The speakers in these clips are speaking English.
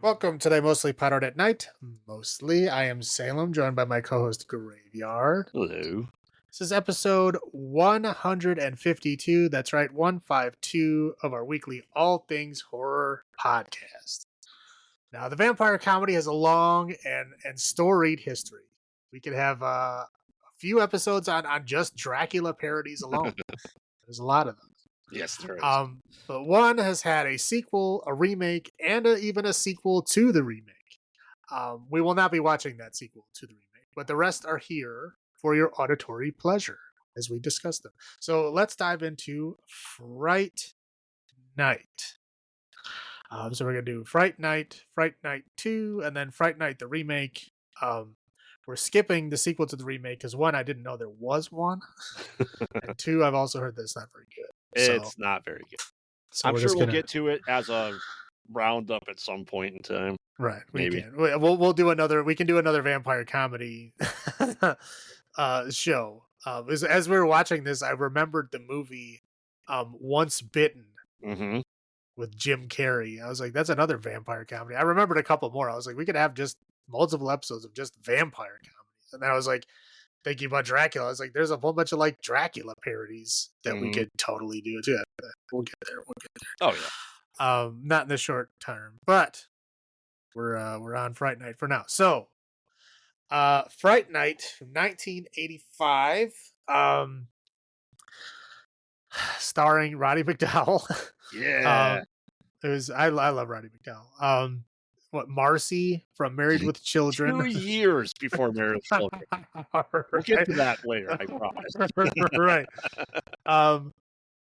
Welcome to the Mostly Pottered at Night. Mostly, I am Salem, joined by my co-host Graveyard. Hello. This is episode 152. That's right, 152 of our weekly All Things Horror podcast. Now, the vampire comedy has a long and storied history. We could have a few episodes on just Dracula parodies alone. There's a lot of them. Yes, there is. But one has had a sequel, a remake, and even a sequel to the remake. We will not be watching that sequel to the remake, but the rest are here for your auditory pleasure as we discuss them. So let's dive into Fright Night. So we're gonna do Fright Night 2, and then Fright Night the remake. We're skipping the sequel to the remake because one, I didn't know there was one, and two, I've also heard that it's not very good. It's not very good. So I'm sure we'll get to it as a roundup at some point in time. Right, Maybe. We'll do another. We can do another vampire comedy show. As we were watching this, I remembered the movie Once Bitten Mm-hmm. with Jim Carrey. I was like, that's another vampire comedy. I remembered a couple more. I was like, we could have just multiple episodes of just vampire comedies. And then I was like, thinking about Dracula. I was like, there's a whole bunch of like Dracula parodies that we could totally do too. We'll get there. Oh yeah. Not in the short term, but we're on Fright Night for now. So, Fright Night from 1985, starring Roddy McDowall. Yeah. It was I love Roddy McDowall. Marcy from Married with Children? 2 years before Married with Children. We'll get to that later, I promise. Right.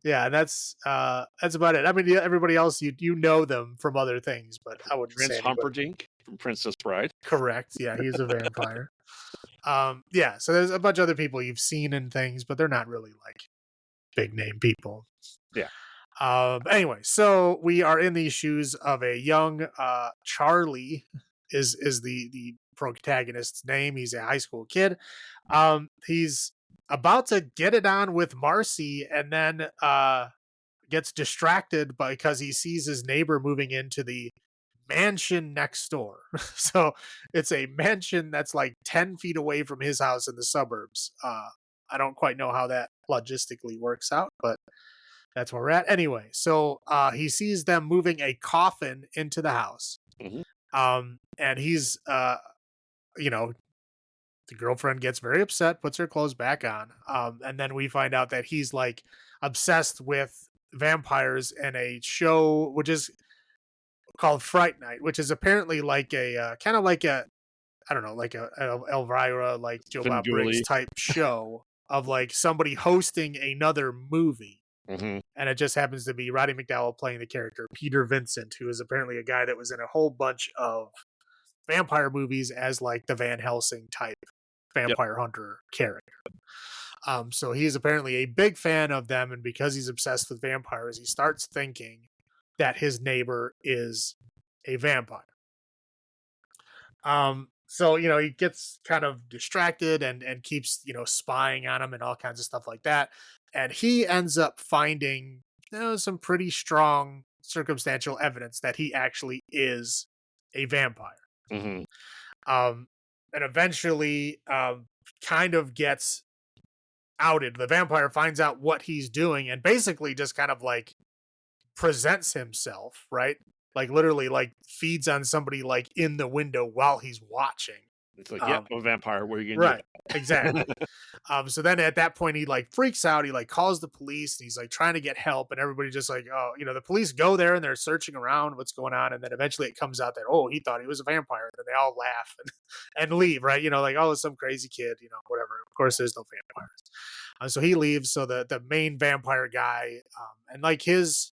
Yeah, and that's about it. I mean, everybody else you know them from other things, but I wouldn't Prince say Humperdinck from Princess Bride. Correct. Yeah, he's a vampire. Yeah, so there's a bunch of other people you've seen in things, but they're not really like big name people. Yeah. Anyway, so we are in the shoes of a young Charlie is the protagonist's name. He's a high school kid. He's about to get it on with Marcy, and then gets distracted because he sees his neighbor moving into the mansion next door. So it's a mansion that's like 10 feet away from his house in the suburbs. I don't quite know how that logistically works out, but that's where we're at. Anyway, so he sees them moving a coffin into the house. Mm-hmm. And he's, the girlfriend gets very upset, puts her clothes back on. And then we find out that he's like obsessed with vampires in a show, which is called Fright Night, which is apparently like a kind of like a, I don't know, like a Elvira, like Joe Bob Briggs type show of like somebody hosting another movie. Mm-hmm. And it just happens to be Roddy McDowall playing the character Peter Vincent, who is apparently a guy that was in a whole bunch of vampire movies as like the Van Helsing type vampire hunter character. So he's apparently a big fan of them, and because he's obsessed with vampires, he starts thinking that his neighbor is a vampire. So, he gets kind of distracted and keeps, spying on him and all kinds of stuff like that. And he ends up finding some pretty strong circumstantial evidence that he actually is a vampire. Mm-hmm. And eventually kind of gets outed. The vampire finds out what he's doing and basically just kind of like presents himself, right? Like literally like feeds on somebody like in the window while he's watching. It's like, I'm a vampire. What are you going to do? Right, exactly. So then at that point, he like freaks out. He like calls the police and he's like trying to get help. And everybody just like, the police go there and they're searching around what's going on. And then eventually it comes out that, he thought he was a vampire. And then they all laugh and leave, right? Like, some crazy kid, whatever. Of course, there's no vampires. So he leaves. So the main vampire guy and like his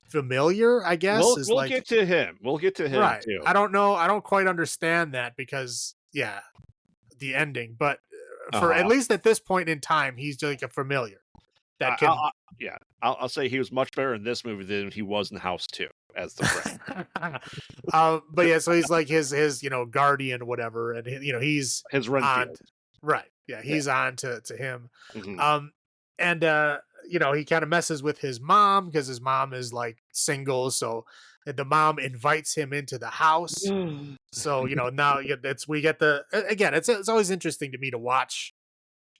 familiar, I guess. We'll get to him. We'll get to him right. too. I don't know. I don't quite understand that because the ending, but for at least at this point in time, he's like a familiar. That can I'll say he was much better in this movie than he was in House 2 as the friend. But yeah, so he's like his guardian, whatever, and he's his Renfield. Right. Yeah, he's on to him. Mm-hmm. and he kind of messes with his mom because his mom is like single, so the mom invites him into the house. So now it's we get the again. It's always interesting to me to watch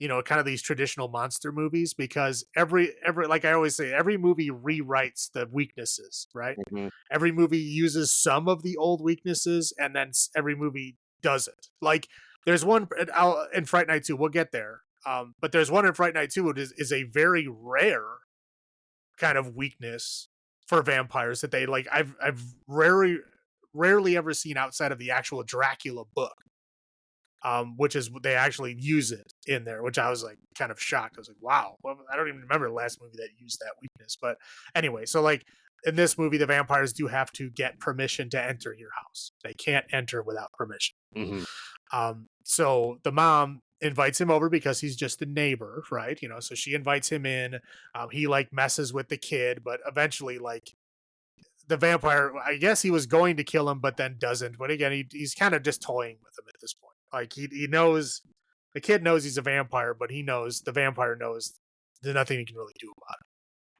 kind of these traditional monster movies because every like I always say, every movie rewrites the weaknesses, right? Mhm. Every movie uses some of the old weaknesses, and then every movie doesn't. Like there's one in Fright Night 2, we'll get there. But there's one in Fright Night 2 which is a very rare kind of weakness for vampires that they like. I've rarely ever seen outside of the actual Dracula book, which is they actually use it in there, which I was like kind of shocked. I was like, wow, well, I don't even remember the last movie that used that weakness. But anyway, so like in this movie, the vampires do have to get permission to enter your house. They can't enter without permission. Mhm. So the mom invites him over because he's just a neighbor, right? So she invites him in. He like messes with the kid, but eventually, like the vampire, I guess he was going to kill him, but then doesn't. But again, he's kind of just toying with him at this point. Like he knows the kid knows he's a vampire, but he knows the vampire knows there's nothing he can really do about it,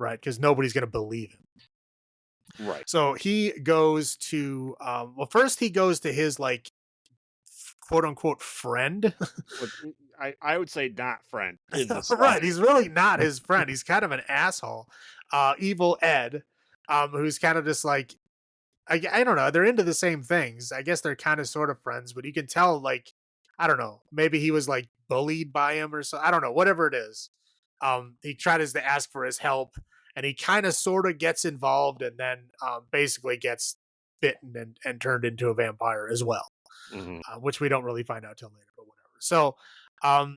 right? Because nobody's going to believe him. Right. So he goes to well, first he goes to his like quote unquote friend. I would say not friend in this Right, slide. he's really not his friend. He's kind of an asshole. Evil Ed, who's kind of just like I don't know. They're into the same things. I guess they're kind of sort of friends, but you can tell like I don't know. Maybe he was like bullied by him or so. I don't know. Whatever it is, he tries to ask for his help, and he kind of sort of gets involved, and then basically gets bitten and turned into a vampire as well, Mhm. which we don't really find out till later, but whatever. So um,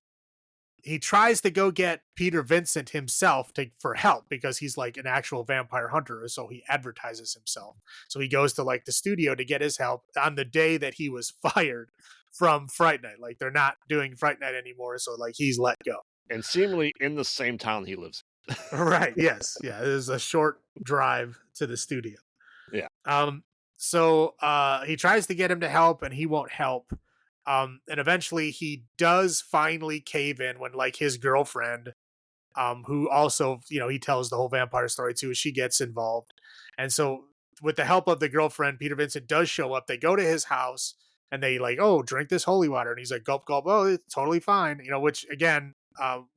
he tries to go get Peter Vincent himself for help because he's like an actual vampire hunter. So he advertises himself. So he goes to like the studio to get his help on the day that he was fired from Fright Night. Like they're not doing Fright Night anymore. So like he's let go. And seemingly in the same town he lives. Right. Yes. Yeah. It is a short drive to the studio. Yeah. Um, so he tries to get him to help and he won't help. And eventually he does finally cave in when like his girlfriend, who also, he tells the whole vampire story too, she gets involved. And so with the help of the girlfriend, Peter Vincent does show up. They go to his house and they like, oh, drink this holy water. And he's like, gulp, gulp. Oh, it's totally fine. Which again,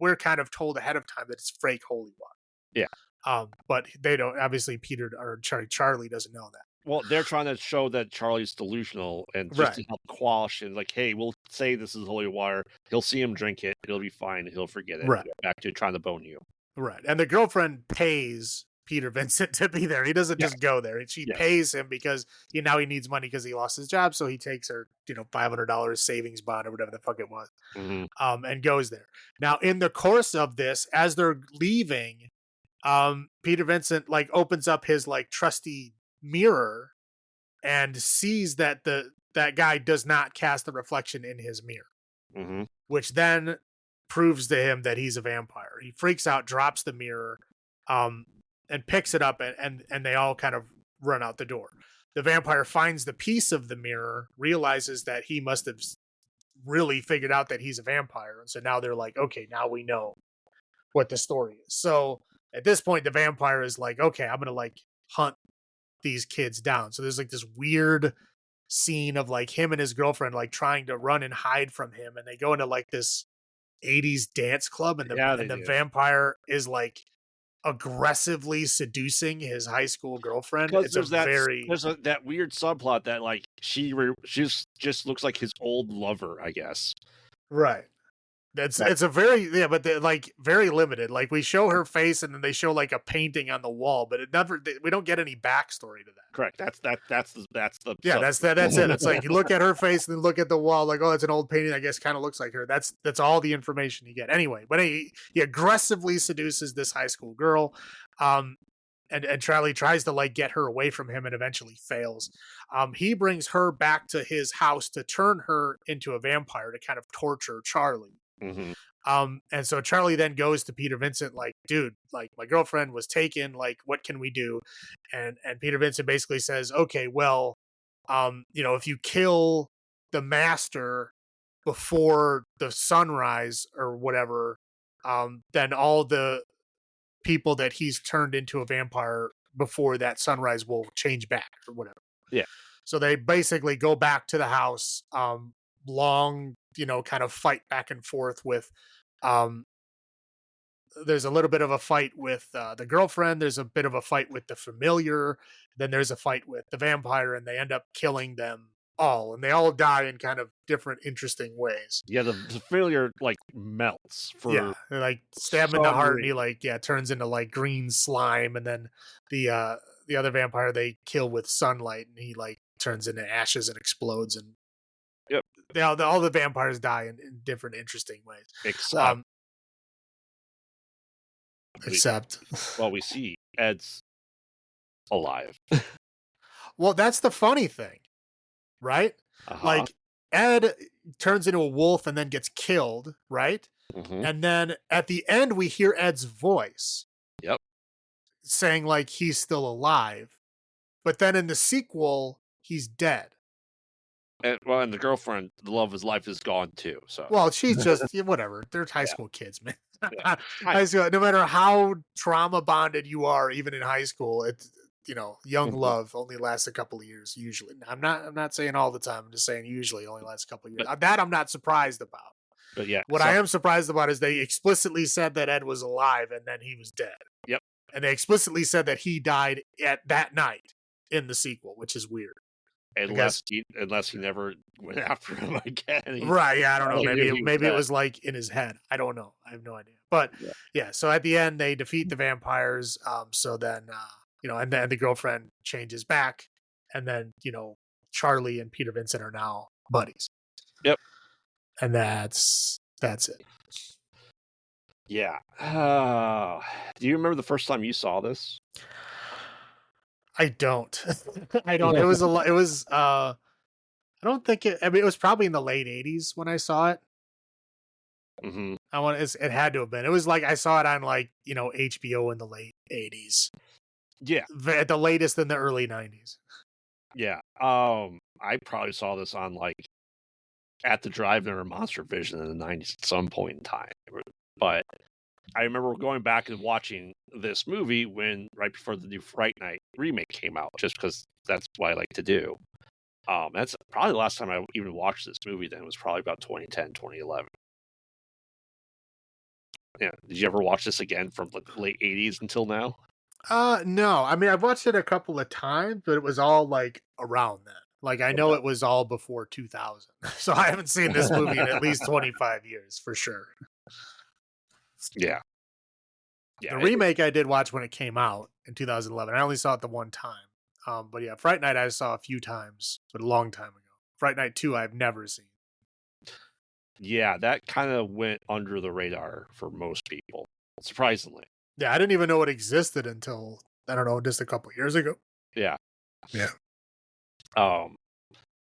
we're kind of told ahead of time that it's fake holy water. Yeah. But they don't, obviously Peter or Charlie doesn't know that. Well, they're trying to show that Charlie's delusional and just Right. to help quash and like, hey, we'll say this is holy water. He'll see him drink it. He'll be fine. He'll forget it. Right. Go back to trying to bone you. Right. And the girlfriend pays Peter Vincent to be there. He doesn't Yes. just go there. She Yes. pays him because now he needs money because he lost his job. So he takes her, $500 savings bond or whatever the fuck it was, Mhm. and goes there. Now, in the course of this, as they're leaving, Peter Vincent like opens up his like trusty mirror and sees that that guy does not cast the reflection in his mirror, Mhm. which then proves to him that he's a vampire. He freaks out, drops the mirror, um, and picks it up, and they all kind of run out the door. The vampire finds the piece of the mirror, realizes that he must have really figured out that he's a vampire, and so now they're like, okay, now we know what the story is. So at this point, the vampire is like, okay, I'm gonna like hunt these kids down. So there's like this weird scene of like him and his girlfriend like trying to run and hide from him, and they go into like this 80s dance club, and the Yeah, they and the do. vampire is like aggressively seducing his high school girlfriend. Because It's a very that weird subplot that like she's just looks like his old lover, I guess. right. That's That it's a very yeah, but like very limited. Like we show her face, and then they show like a painting on the wall, but it never. We don't get any backstory to that. correct. That's the Yeah, sub. that's it. It's like you look at her face and then look at the wall, like, oh, it's an old painting. I guess kind of looks like her. That's all the information you get. Anyway, but he aggressively seduces this high school girl, um, and Charlie tries to like get her away from him and eventually fails. He brings her back to his house to turn her into a vampire to kind of torture Charlie. Mhm. And so Charlie then goes to Peter Vincent, like, dude, like my girlfriend was taken, like, what can we do? And Peter Vincent basically says, okay, well, if you kill the master before the sunrise or whatever, then all the people that he's turned into a vampire before that sunrise will change back or whatever. Yeah. So they basically go back to the house, long, kind of fight back and forth with, um, there's a little bit of a fight with the girlfriend. There's a bit of a fight with the familiar. Then there's a fight with the vampire, and they end up killing them all. And they all die in kind of different, interesting ways. Yeah, the failure like melts Yeah, for they, like, stab him in the some heart, and he, reason. like, yeah, turns into, like, green slime, and then the other vampire they kill with sunlight, and he, like, turns into ashes and explodes, and Yep. all the vampires die in different interesting ways. Except Um, we except we see Ed's alive. well, that's the funny thing, right? Uh-huh. Like, Ed turns into a wolf and then gets killed, right? Mhm. And then at the end, we hear Ed's voice Yep. saying, like, he's still alive. But then in the sequel, he's dead. And the girlfriend, the love of his life is gone too, so Well, she's just, yeah, whatever. They're high yeah, school kids, man. yeah. I High school, no matter how trauma bonded you are, even in high school, it's, young Mhm. love only lasts a couple of years usually. I'm not saying all the time. I'm just saying usually only lasts a couple of years. But That I'm not surprised about. yeah, What so I am surprised about is they explicitly said that Ed was alive and then he was dead. yep. And they explicitly said that he died at that night in the sequel, which is weird. I guess. Unless he never went after him again, he Right, yeah, I don't know. only knew Maybe he was maybe it dead. was like in his head. I don't know. I have no idea. But Yeah. yeah, so at the end they defeat the vampires. So then and then the girlfriend changes back, and then Charlie and Peter Vincent are now buddies, Yep. and that's it. Yeah. Do you remember the first time you saw this? I don't. I don't. It was a lot. It was. I don't think it. I mean, it was probably in the late '80s when I saw it. Mhm. I want. It had to have been. It was like I saw it on like HBO in the late '80s. Yeah. At the latest in the early '90s. Yeah. I probably saw this on, like, at the drive-in or Monster Vision in the '90s at some point in time, but I remember going back and watching this movie when right before the new Fright Night remake came out, just because that's what I like to do. That's probably the last time I even watched this movie then, it was probably about 2010, 2011. Yeah. Did you ever watch this again from, like, the late '80s until now? No. I mean, I've watched it a couple of times, but it was all like around then. Like I know Okay. it was all before 2000. So I haven't seen this movie in at least 25 years for sure. Yeah. Yeah, The remake I did watch when it came out in 2011. I only saw it the one time. But yeah, Fright Night I saw a few times, but a long time ago. Fright Night 2 I've never seen. yeah, that kinda went under the radar for most people, surprisingly. Yeah, I didn't even know it existed until I don't know, just a couple years ago. Yeah. Yeah. Um,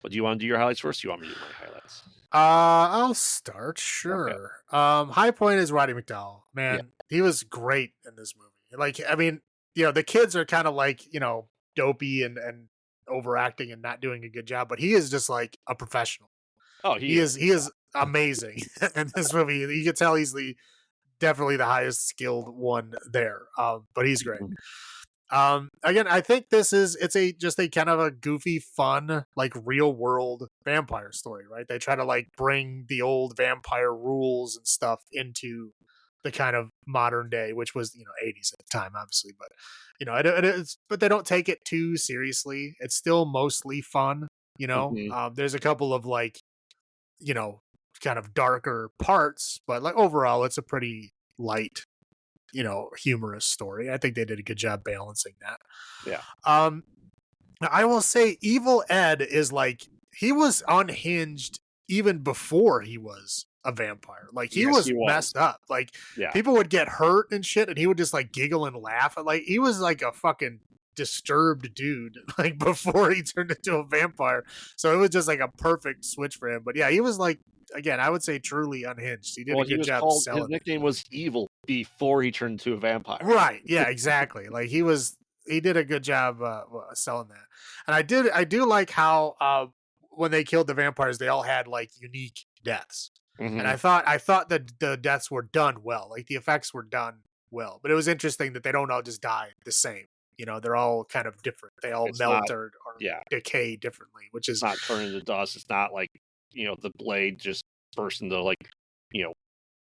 but do you wanna do your highlights first? Do you want me to do my highlights? I'll start, Okay. sure. High point is Roddy McDowell. Yeah. Man, he was great in this movie. Like, I mean, the kids are kind of like, dopey and overacting and not doing a good job, but he is just like a professional. Oh, he He is. is he is amazing in this movie. You can tell he's definitely the highest skilled one there. But he's great. Mhm. Again, I think it's just a kind of a goofy, fun, like real world vampire story, right? They try to like bring the old vampire rules and stuff into the kind of modern day, which was, 80s at the time, obviously, but but they don't take it too seriously. It's still mostly fun, Mhm. there's a couple of like, you know, kind of darker parts, but like overall it's a pretty light, humorous story. I think they did a good job balancing that. Yeah. Um, I will say Evil Ed is like he was unhinged even before he was a vampire. Like he Yes, was he was. messed up. Like Yeah. people would get hurt and shit, and he would just like giggle and laugh. Like he was like a fucking disturbed dude like before he turned into a vampire. So it was just like a perfect switch for him. But yeah, he was like again, I would say truly unhinged. He did a Well, he good was job called his selling it. nickname was Evil before he turned into a vampire. Right. Yeah, exactly. Like he did a good job selling that. And I do like how when they killed the vampires, they all had like unique deaths. And Hmm. I thought that the deaths were done well, like the effects were done well. But it was interesting that they don't all just die the same. They're all kind of different. They all It's not, melt or yeah, decay differently, which it's is not turning into dust. It's not like the blade just burst into like you know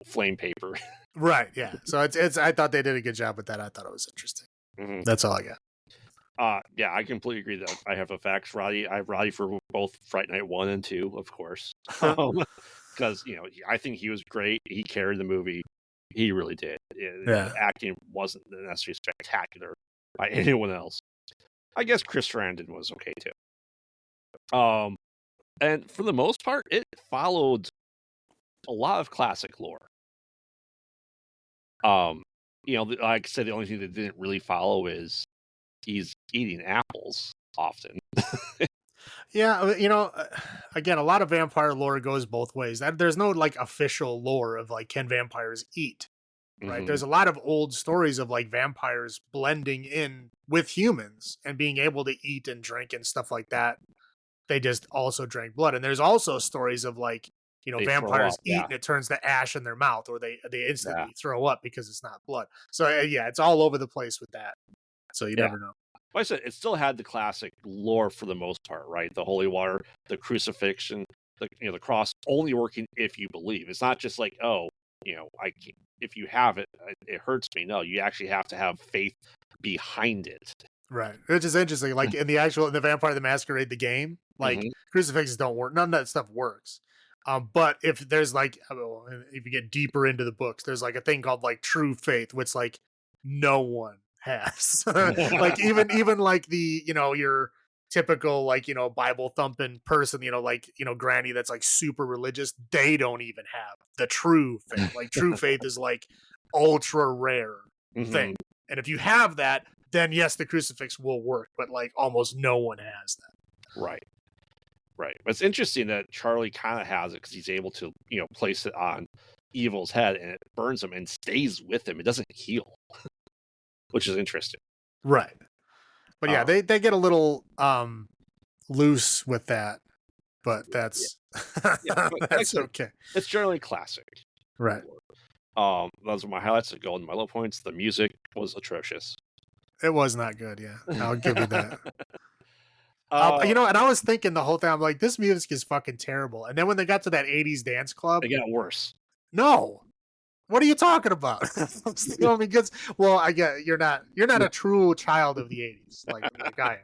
flame paper. right. Yeah. So it's. I thought they did a good job with that. I thought it was interesting. Hmm. That's all I got. Yeah, I completely agree that I have the facts. Roddy, I have Roddy for both Fright Night 1 and 2, of course. Because I think he was great. He carried the movie. He really did. The Yeah. acting wasn't necessarily spectacular by anyone else. I guess Chris Sarandon was okay too. And for the most part, it followed a lot of classic lore. Um, like I said, the only thing that didn't really follow is he's eating apples often. Yeah, again, a lot of vampire lore goes both ways. There's no like official lore of like can vampires eat, right? Hmm. There's a lot of old stories of like vampires blending in with humans and being able to eat and drink and stuff like that. They just also drank blood, and there's also stories of like They throw vampires up, eat yeah, and it turns to ash in their mouth, or they yeah, instantly throw up because it's not blood. So yeah, it's all over the place with that. So you yeah. never know. Like I said, it still had the classic lore for the most part, right? The holy water, the crucifixion, the cross only working if you believe. It's not just like, oh, I can't, if you have it, it hurts me. No, you actually have to have faith behind it. Right. Which is interesting. Like in the Vampire the Masquerade the game, like Hmm. crucifixes don't work. None of that stuff works. But if there's like if you get deeper into the books, there's like a thing called like true faith, which like no one has. Like even like the your typical like Bible thumping person, like granny that's like super religious, they don't even have the true faith. Like true faith is like ultra rare thing. Hmm. And if you have that, then yes, the crucifix will work, but like almost no one has that. Right, right. But it's interesting that Charlie kind of has it because he's able to, place it on Evil's head and it burns him and stays with him. It doesn't heal, which is interesting. Right. But yeah, Uh, they get a little loose with that, but yeah, that's yeah. But like I that's said, okay. it's generally classic. Right. Those are my highlights that go into my low points. The music was atrocious. It was not good, yeah. I'll give you that. uh, And I was thinking the whole time, I'm like, this music is fucking terrible. And then when they got to that 80s dance club, it got worse. no. What are you talking about? Because I get you're not a true child of the 80s like I am.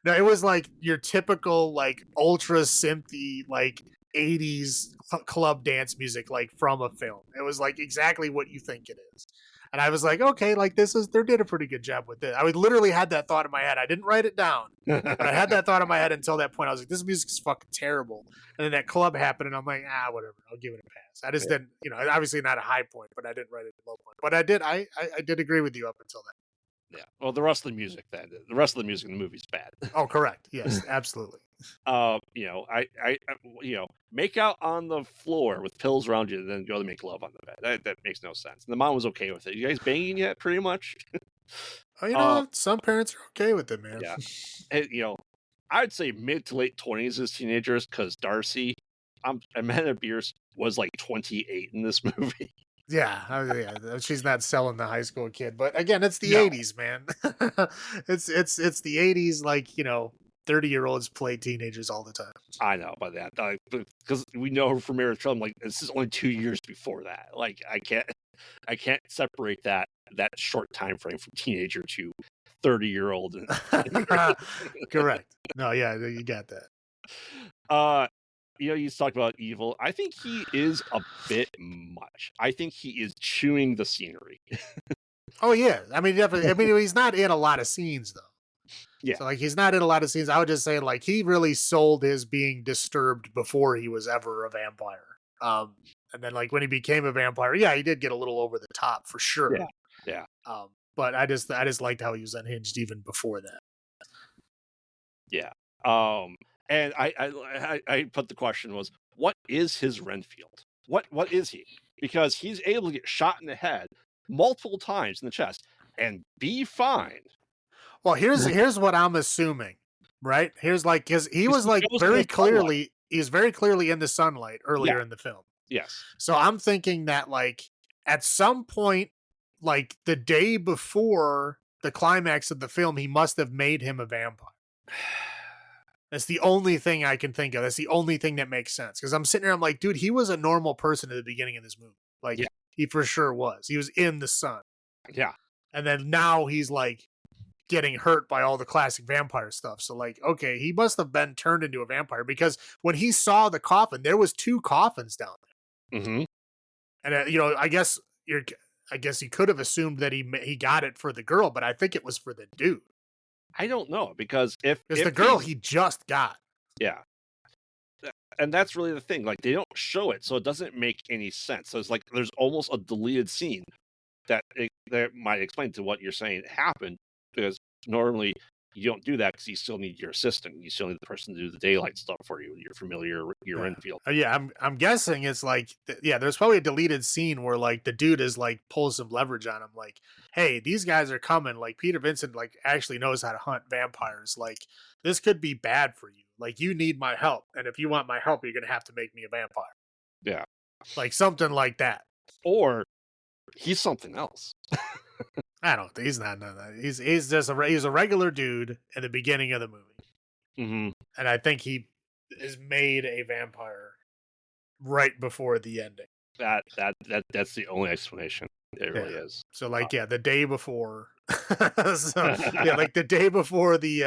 No, it was like your typical like ultra synthy like 80s club dance music like from a film. It was like exactly what you think it is. And I was like, okay, like they did a pretty good job with it. I would literally had that thought in my head. I didn't write it down, but I had that thought in my head until that point. I was like, this music is fucking terrible. And then that club happened, and I'm like, whatever. I'll give it a pass. I just didn't, obviously not a high point, but I didn't write it a low point. But I did, I did agree with you up until then. Yeah. Well, the rest of the music, the rest of the music in the movie's bad. Oh, correct. Yes, absolutely. Make out on the floor with pills around you, and then go to make love on the bed. That makes no sense. And the mom was okay with it. You guys banging yet? Pretty much. Some parents are okay with it, man. Yeah. And, I'd say mid to late 20s as teenagers, because Darcy, Amanda Bierce was like 28 in this movie. Yeah, she's not selling the high school kid, but again, it's the No, '80s, man. It's the '80s. Like 30-year-olds play teenagers all the time. I know about that, because we know from Marriage Film, like this is only 2 years before that. Like I can't separate that short time frame from teenager to 30-year-old. Correct. No, yeah, you got that. You talked about Evil. I think he is a bit much. I think he is chewing the scenery. Oh yeah, I mean definitely. I mean he's not in a lot of scenes though. Yeah, So like he's not in a lot of scenes. I would just say like he really sold his being disturbed before he was ever a vampire. And then like when he became a vampire, yeah, he did get a little over the top for sure. yeah, yeah, But I just liked how he was unhinged even before that. yeah. And I put the question was, what is his Renfield? What is he? Because he's able to get shot in the head multiple times in the chest and be fine. Well, here's what I'm assuming, right? Here's like because he Because was he like goes in the sunlight. he was very clearly in the sunlight Yeah, earlier in the film. Yes. So I'm thinking that like at some point, like the day before the climax of the film, he must have made him a vampire. That's the only thing I can think of. That's the only thing that makes sense. Because I'm sitting there, I'm like, dude, he was a normal person at the beginning of this movie. Like, Yeah. he for sure was. He was in the sun. Yeah. And then now he's like getting hurt by all the classic vampire stuff. So, like, okay, he must have been turned into a vampire because when he saw the coffin, there was 2 coffins down there. Hmm. And, I guess he could have assumed that he got it for the girl, but I think it was for the dude. I don't know because Because the if girl he just got. yeah, and that's really the thing. Like they don't show it, so it doesn't make any sense. So it's like there's almost a deleted scene that might explain to what you're saying happened because normally you don't do that because you still need your assistant. You still need the person to do the daylight stuff for you. Your familiar, your Yeah. infield. Yeah, I'm guessing it's like yeah, there's probably a deleted scene where like the dude is like pulls some leverage on him like, "Hey, these guys are coming. Like Peter Vincent like actually knows how to hunt vampires. Like this could be bad for you. Like you need my help. And if you want my help, you're going to have to make me a vampire." Yeah, Like something like that. or he's something else. I don't think he's not none of that. He's just he's a regular dude in the beginning of the movie. Hmm. And I think he is made a vampire right before the ending. That's the only explanation. It really is. So like yeah, the day before. So yeah, like the day before the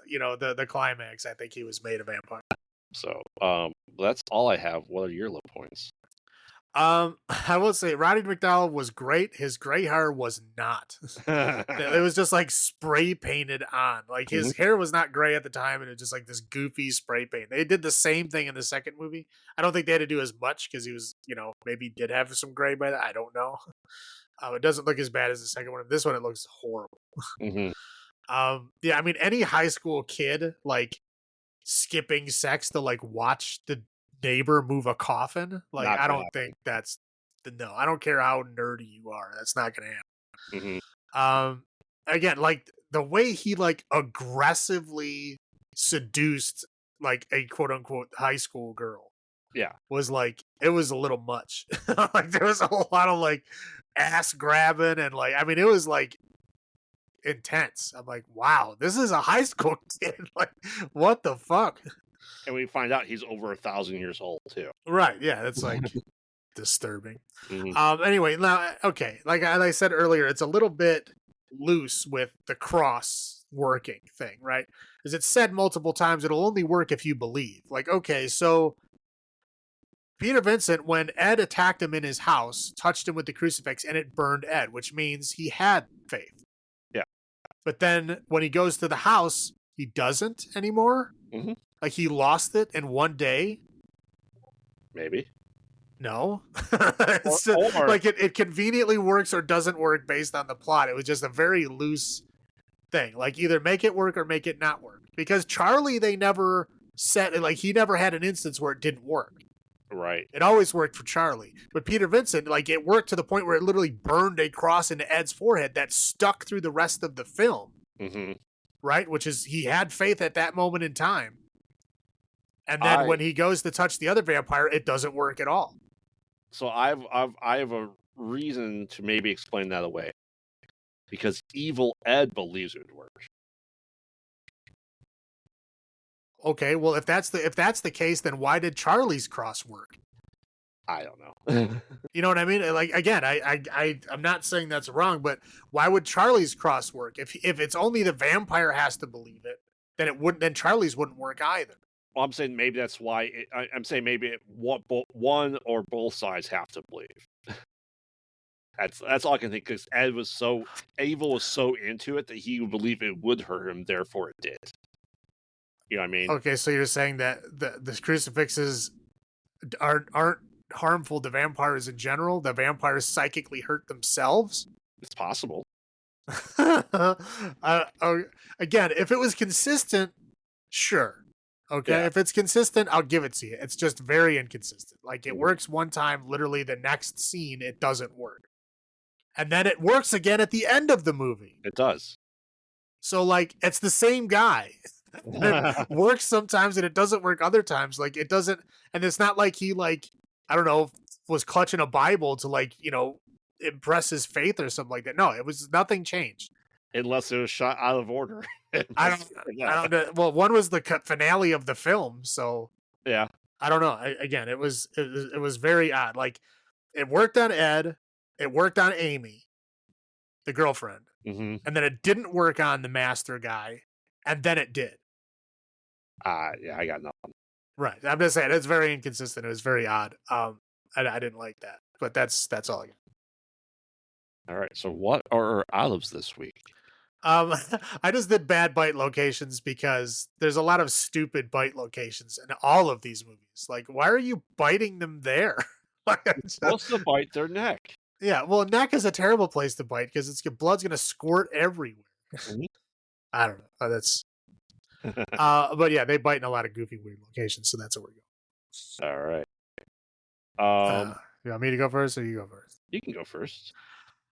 the climax, I think he was made a vampire. So that's all I have. What are your low points? I will say Roddy McDowell was great. His gray hair was not. It was just like spray painted on. Like Mhm. his hair was not gray at the time, and it was just like this goofy spray paint. They did the same thing in the second movie. I don't think they had to do as much because he was, maybe did have some gray by that. I don't know. It doesn't look as bad as the second one. This one, it looks horrible. Mhm. Yeah, I mean, any high school kid like skipping sex to like watch the neighbor move a coffin, like Not I gonna don't think that's the no. I don't care how nerdy you are. That's not gonna happen. happen. Mhm. Again, like the way he like aggressively seduced like a quote unquote high school girl Yeah. was like it was a little much. Like there was a whole lot of like ass grabbing and like I mean it was like intense. I'm like, wow, this is a high school kid. Like, what the fuck? And we find out he's over 1,000 years old too. Right? Yeah, that's like disturbing. Mhm. Anyway, now okay, like I said earlier, it's a little bit loose with the cross working thing, right? As it's said multiple times, it'll only work if you believe. Like, okay, so Peter Vincent, when Ed attacked him in his house, touched him with the crucifix and it burned Ed, which means he had faith. Yeah. But then when he goes to the house, he doesn't anymore. Mhm. Like he lost it in one day. Maybe. No. Or Like it conveniently works or doesn't work based on the plot. It was just a very loose thing. Like either make it work or make it not work. Because Charlie, they never said like he never had an instance where it didn't work. right. It always worked for Charlie. But Peter Vincent, like it worked to the point where it literally burned a cross into Ed's forehead that stuck through the rest of the film. Mhm. Right? Which is he had faith at that moment in time. And then when he goes to touch the other vampire, it doesn't work at all. So I have a reason to maybe explain that away. Because evil Ed believes it would work. Okay, well if that's the case, then why did Charlie's cross work? I don't know. You know what I mean? Like again, I'm not saying that's wrong, but why would Charlie's cross work? If it's only the vampire has to believe it, then it wouldn't. Then Charlie's wouldn't work either. Well, I'm saying maybe that's why. I'm saying maybe one or both sides have to believe. That's all I can think. Because Ed was so evil, was so into it that he would believe it would hurt him. Therefore, it did. You know what I mean? Okay, so you're saying that the crucifixes aren't harmful to vampires in general? The vampires psychically hurt themselves? It's possible. Again, if it was consistent, sure. Okay, Yeah. if it's consistent, I'll give it to you. It's just very inconsistent. Like it works one time, literally the next scene, it doesn't work. And then it works again at the end of the movie. It does. So like it's the same guy. It works sometimes and it doesn't work other times. Like it doesn't, and it's not like he like I don't know was clutching a Bible to like, impress his faith or something like that. No, it was nothing changed. Unless it was shot out of order. I don't, I don't know. Well, one was the finale of the film, so Yeah. I don't know. Again, it was very odd. Like it worked on Ed, it worked on Amy, the girlfriend, Mm-hmm. and then it didn't work on the master guy, and then it did. Yeah, I got nothing. Right. I'm just saying it's very inconsistent. It was very odd. I didn't like that, but that's all I got. All right. So what are our olives this week? Um, I just did bad bite locations because there's a lot of stupid bite locations in all of these movies. Like, why are you biting them there? Like, Supposed to bite their neck. yeah, well, neck is a terrible place to bite because it's blood's gonna squirt everywhere. Mhm. I don't know. But yeah, they bite in a lot of goofy, weird locations, so that's where we go. All right. You want me to go first, or you go first? You can go first.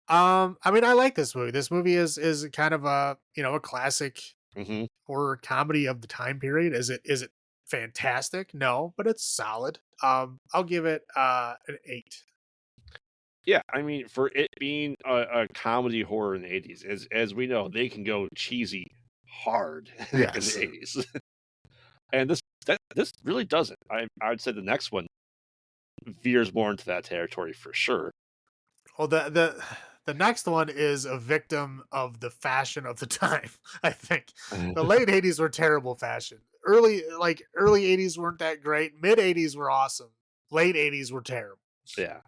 I mean, I like this movie. This movie is kind of a classic Mm-hmm. horror comedy of the time period. Is it fantastic? No, but it's solid. I'll give it an 8. Yeah, I mean, for it being a comedy horror in the 80s, as we know, they can go cheesy hard in Yes. the 80s. And this really doesn't. I'd say the next one veers more into that territory for sure. Well, the next one is a victim of the fashion of the time. I think the late '80s were terrible fashion. Early '80s weren't that great. Mid '80s were awesome. Late '80s were terrible. Yeah.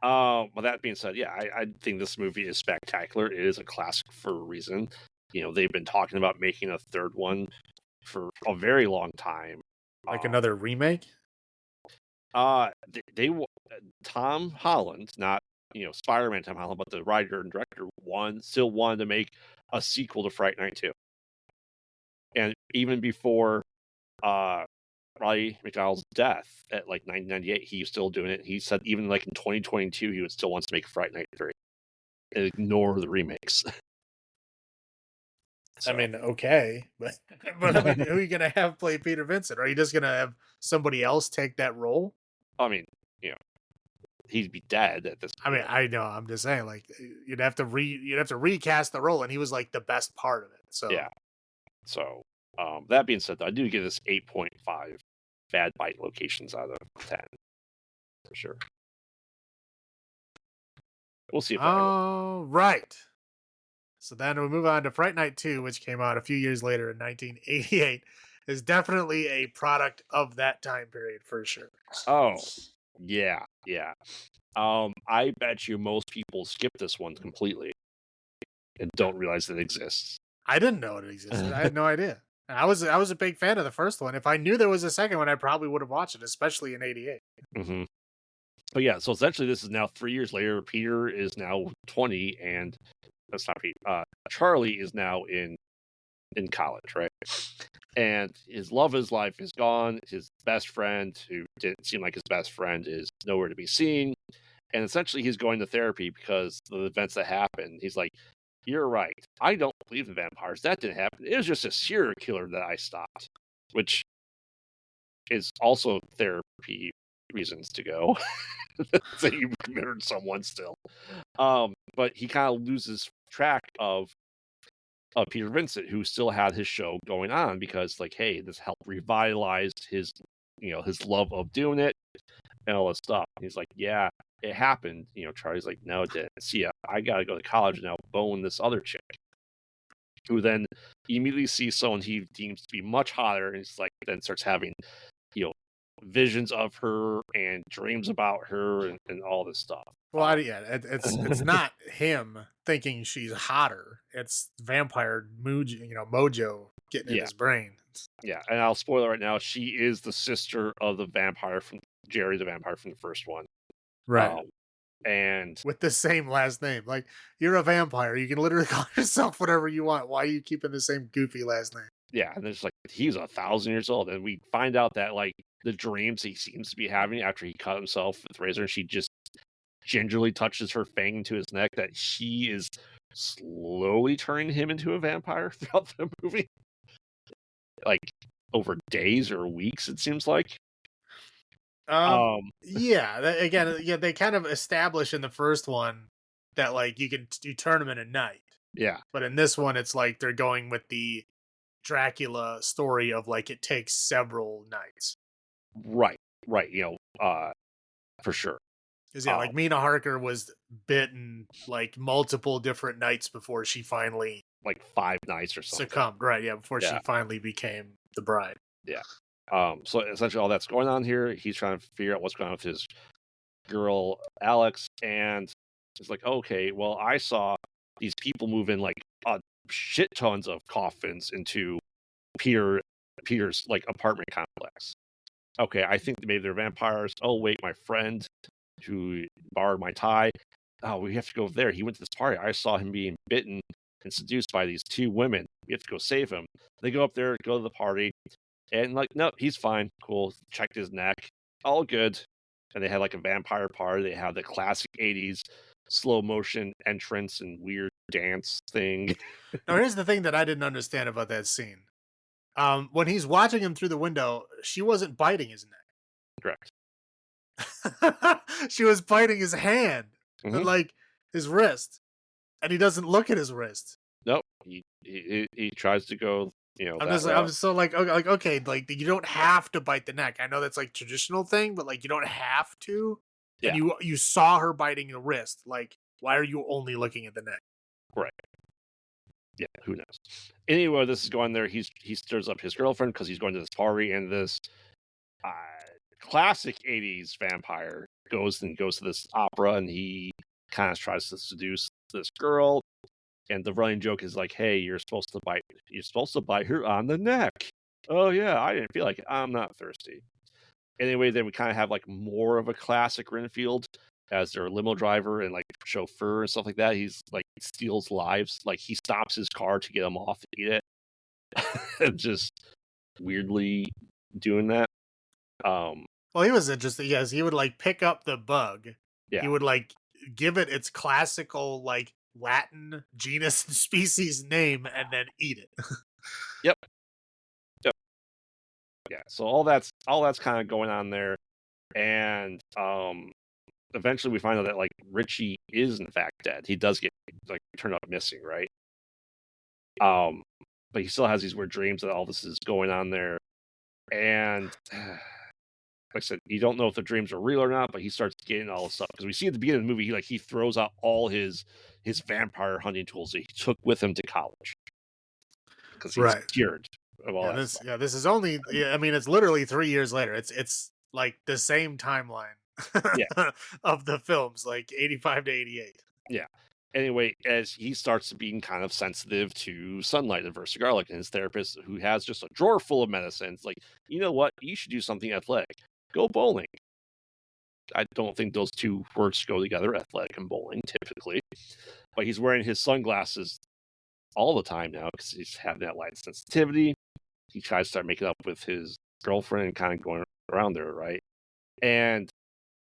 Well, that being said, yeah, I think this movie is spectacular. It is a classic for a reason. You know, they've been talking about making a third one for a very long time. Like another remake. They Tom Holland, not Spider-Man Tom Holland, but the writer and director still wanted to make a sequel to Fright Night 2. And even before Roddy McDowell's death at like 1998, he was still doing it. He said even like in 2022, he would still wants to make Fright Night 3 and ignore the remakes. I mean, okay, but I mean, who are you gonna have play Peter Vincent? Are you just gonna have somebody else take that role? I mean, he'd be dead at this I point. mean, I know. I'm just saying, like, you'd have to recast the role, and he was like the best part of it. So Yeah. So that being said, though, I do give this 8.5 bad bite locations out of 10 for sure. We'll see if all right. So then we move on to Fright Night 2, which came out a few years later in 1988. Is definitely a product of that time period for sure. Oh, yeah. I bet you most people skip this one completely and don't realize that it exists. I didn't know it existed. I had no idea. And I was a big fan of the first one. If I knew there was a second one, I probably would have watched it, especially in '88. Mm-hmm. But yeah, so essentially this is now 3 years later. Peter is now 20, and that's not Peter. Charlie is now in college, right? And his love of his life is gone. His best friend, who didn't seem like his best friend, is nowhere to be seen. And essentially he's going to therapy because of the events that happened. He's like, you're right. I don't believe in vampires. That didn't happen. It was just a serial killer that I stopped, which is also therapy reasons to go. That you murdered someone still. But he kind of loses track of Peter Vincent, who still had his show going on because, like, hey, this helped revitalize his, his love of doing it and all this stuff. And he's like, yeah, it happened. Charlie's like, no, it didn't. See ya. I gotta go to college now, bone this other chick, who then immediately sees someone he deems to be much hotter, and he's like, then starts having, visions of her and dreams about her and all this stuff. Well, yeah, it's not him thinking she's hotter. It's vampire mojo getting in his brain. Yeah, and I'll spoil it right now. She is the sister of the vampire from Jerry, the vampire from the first one, right? And with the same last name. Like, you're a vampire. You can literally call yourself whatever you want. Why are you keeping the same goofy last name? Yeah, and it's like he's 1,000 years old, and we find out that like the dreams he seems to be having after he cut himself with razor, and she just gingerly touches her fang into his neck, that she is slowly turning him into a vampire throughout the movie, like over days or weeks, it seems like. Um, Um, yeah, again, yeah, they kind of establish in the first one that like you can do tournament at night, yeah, but in this one, it's like they're going with the Dracula story of like it takes several nights. right, right. For sure. Because yeah, Um, like Mina Harker was bitten like multiple different nights before she finally like 5 nights or something. succumbed. Right? Yeah, before Yeah, she finally became the bride. yeah. So essentially, all that's going on here. He's trying to figure out what's going on with his girl Alex, and it's like, okay, well, I saw these people move in like shit tons of coffins into Peter Peter's like apartment complex. Okay, I think maybe they're vampires. Oh wait, my friend who borrowed my tie. Oh, we have to go there. He went to this party. I saw him being bitten and seduced by these two women. We have to go save him. They go up there, go to the party, and like, no, he's fine. Cool. Checked his neck. All good. And they had like a vampire party. They have the classic 80s slow motion entrance and weird dance thing. Now, here's the thing that I didn't understand about that scene. When he's watching him through the window, she wasn't biting his Correct. neck. She was biting his hand and Hmm. like his wrist, and he doesn't look at his wrist. Nope. He tries to go, I'm that just like, I'm route. so like okay, like you don't have to bite the neck. I know that's like traditional thing, but like you don't have to. And Yeah. you saw her biting the wrist. Like, why are you only looking at the neck? Right. Yeah. Who knows? Anyway, this is going there. He stirs up his girlfriend because he's going to this party, and this uh, classic 80s vampire goes to this opera, and he kind of tries to seduce this girl. And the running joke is like, "Hey, you're supposed to bite her on the neck." Oh yeah, I didn't feel like it. I'm not thirsty. Anyway, then we kind of have like more of a classic Renfield as their limo driver and like chauffeur and stuff like that. He's like steals lives. Like he stops his car to get him off and eat it. And just weirdly doing that. Um, Well, he was interesting. Yes, he would like pick up the bug. He yeah. would like give it its classical like Latin genus and species name and then eat it. Yep. Yep. Yeah. So all that's kind of going on there. And eventually we find out that like Richie is in fact dead. He does get like turned up missing, right? Um, but he still has these weird dreams that all this is going on there. And like I said, you don't know if the dreams are real or not, but he starts getting all this stuff because we see at the beginning of the movie, he throws out all his vampire hunting tools that he took with him to college because he's Right. cured of all that stuff. Yeah, this is only yeah, I mean it's literally 3 years later. It's like the same timeline Yeah, of the films, like 85 to 88. yeah. Anyway, as he starts being kind of sensitive to sunlight and versus garlic, and his therapist, who has just a drawer full of medicines, like, you know what, you should do something athletic. Go bowling. I don't think those two words go together, athletic and bowling, typically. But he's wearing his sunglasses all the time now because he's having that light sensitivity. He tries to start making up with his girlfriend and kind of going around there, right? And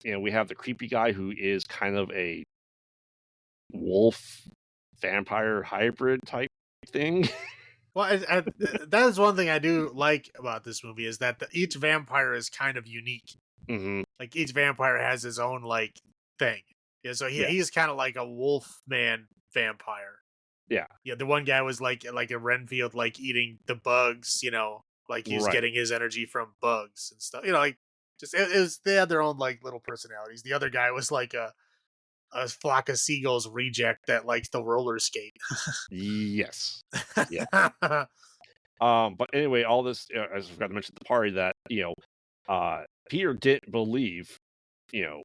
we have the creepy guy who is kind of a wolf vampire hybrid type thing. Well, that is one thing I do like about this movie is that each vampire is kind of unique. Hmm. Like each vampire has his own like thing. Yeah, so Yeah, he's kind of like a wolf man vampire. yeah, Yeah, the one guy was like a Renfield, like eating the bugs. Like he was right. getting his energy from bugs and stuff. Like just it was they had their own like little personalities. The other guy was like a flock of seagulls reject that likes the roller skate. Yes, yeah. But anyway, all this, as I forgot to mention at the party, that Peter didn't believe, you know,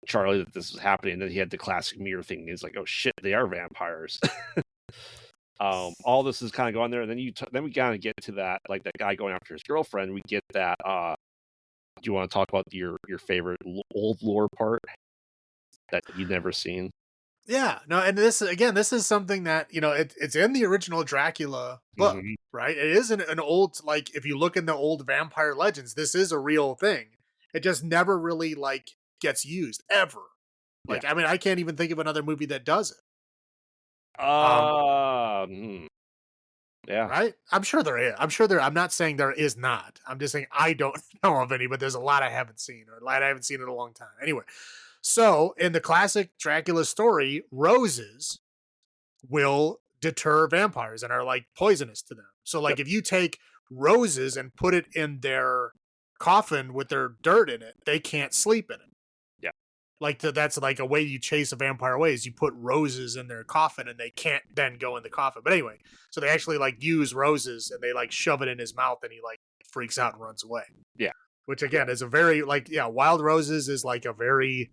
Charlie that this was happening. And then he had the classic mirror thing. He's like, "Oh shit, they are vampires." All this is kind of going there, and then then we kind of get to that, like that guy going after his girlfriend. We get that. Do you want to talk about your favorite old lore part that you'd never seen? Yeah, no, and this is something that it's in the original Dracula book, Hmm. right? It isn't an old like if you look in the old vampire legends, this is a real thing. It just never really like gets used ever. Yeah. Like I mean, I can't even think of another movie that does it. Um, Uh, hmm. Yeah. right? I'm sure there is. I'm sure there. I'm not saying there is not. I'm just saying I don't know of any, but there's a lot I haven't seen, or a lot I haven't seen in a long time. Anyway, so in the classic Dracula story, roses will deter vampires and are like poisonous to them. So, Yep. like, if you take roses and put it in their coffin with their dirt in it, they can't sleep in it. Yeah. Like that's like a way you chase a vampire away is you put roses in their coffin and they can't then go in the coffin. But anyway, so they actually like use roses and they like shove it in his mouth and he like freaks out and runs away. Yeah. Which Yeah. again is a very like wild roses is like a very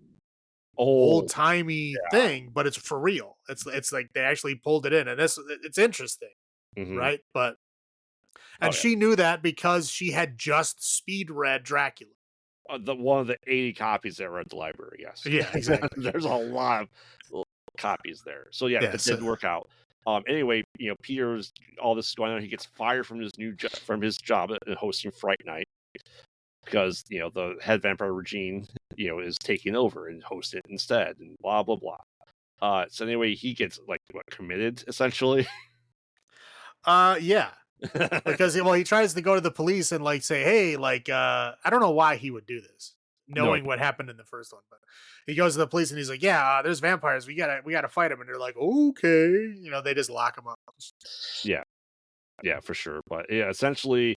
old Oh, timey yeah. thing, but it's for real. It's like they actually pulled it in, and this it's interesting, Hmm. right? But Oh and yeah. she knew that because she had just speed read Dracula. The one of the 80 copies that were at the library. Yes. Yeah, exactly. There's a lot of copies there. So yeah, that Yes. did work out. Anyway, Peter's all this is going on. He gets fired from his from his job at hosting Fright Night because the head vampire Regine is taking over and host it instead, and blah blah blah. So anyway, he gets like committed essentially. Yeah, because he tries to go to the police and like say, hey, like I don't know why he would do this, No. knowing what happened in the first one, but he goes to the police and he's like, yeah, there's vampires. We gotta fight them, and they're like, okay, they just lock him up. Yeah. Yeah, for sure. But yeah, essentially,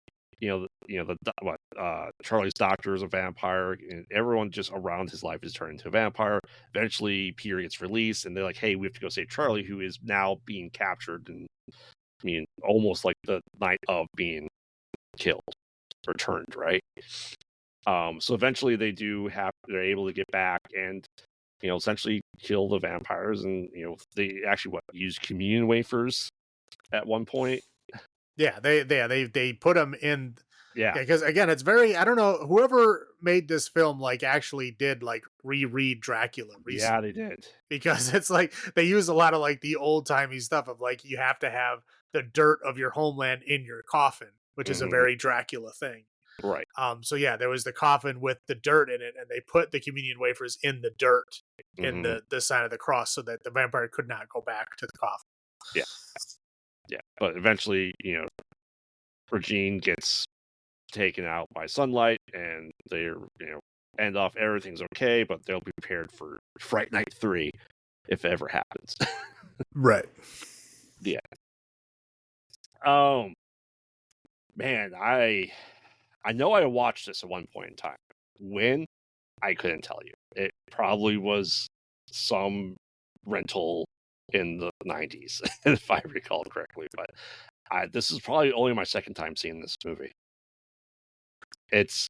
Charlie's doctor is a vampire, and everyone just around his life is turned into a vampire. Eventually, Peter gets released, and they're like, "Hey, we have to go save Charlie, who is now being captured, and almost like the night of being killed or turned, right?" So eventually, they're able to get back and essentially kill the vampires, and they actually use communion wafers at one point. Yeah, they put him in. Yeah, Yeah, because again, it's very I don't know whoever made this film like actually did like reread Dracula yeah, recently they did. because it's like they use a lot of like the old timey stuff of like you have to have the dirt of your homeland in your coffin, which is a Hmm. very Dracula thing. Right. So yeah, there was the coffin with the dirt in it, and they put the communion wafers in the dirt in Hmm. the sign of the cross so that the vampire could not go back to the coffin. Yeah, yeah. But eventually, Regine gets taken out by sunlight, and they're end off. Everything's okay, but they'll be prepared for Fright Night 3 if it ever happens. Right. Yeah. Um. Man, I know I watched this at one point in time. When I couldn't tell you. It probably was some rental in the 90s, if I recall correctly. But this is probably only my second time seeing this movie. It's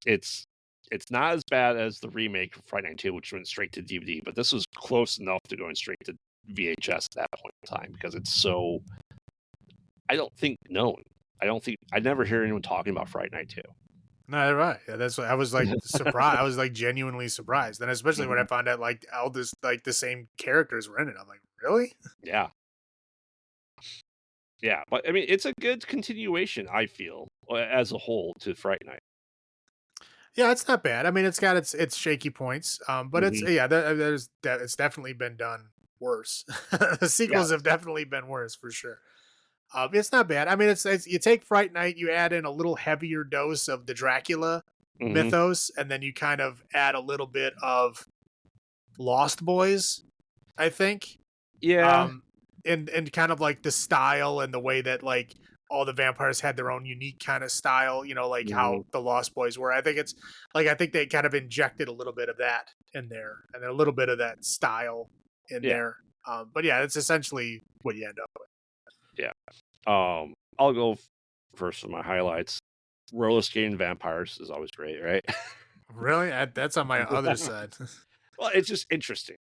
not as bad as the remake of Fright Night 2, which went straight to DVD, but this was close enough to going straight to VHS at that point in time because it's so, I don't think, known. I never hear anyone talking about Fright Night 2. No, right. Yeah, that's what I was like surprised. I was like genuinely surprised. And especially when I Mhm. found out like all this like the same characters were in it. I'm like, really? Yeah. Yeah. But I mean, it's a good continuation, I feel, as a whole to Fright Night. Yeah, it's not bad. I mean, it's got its shaky points. But it's Hmm. yeah, it's definitely been done worse. The Yeah. sequels have definitely been worse for sure. It's not bad. I mean, it's you take Fright Night, you add in a little heavier dose of the Dracula Hmm. mythos, and then you kind of add a little bit of Lost Boys, I think. Yeah. Um, and kind of like the style and the way that like all the vampires had their own unique kind of style, like Hmm. how the Lost Boys were. I think they kind of injected a little bit of that in there, and then a little bit of that style in Yeah. there. But yeah, it's essentially what you end up with. Yeah. I'll go first with my highlights. Roller skating vampires is always great, right? Really, that's on my other side. Well, it's just interesting,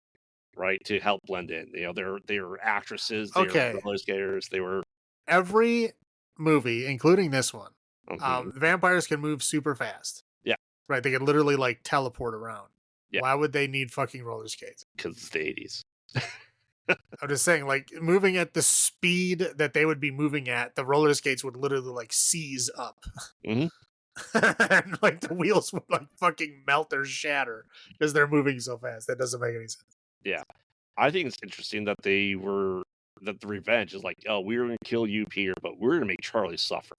right? To help blend in. They were actresses, they were Okay, roller skaters, they were. every movie, including this one, Mhm. vampires can move super fast. Yeah, Right, they can literally like teleport around. yeah, Why would they need fucking roller skates? because it's the 80s. I'm just saying, like moving at the speed that they would be moving at, the roller skates would literally like seize up, Mhm. and like the wheels would like fucking melt or shatter because they're moving so fast. That doesn't make any sense. Yeah. I think it's interesting that they were that the revenge is like, oh, we're going to kill you, Peter, but we're going to make Charlie suffer.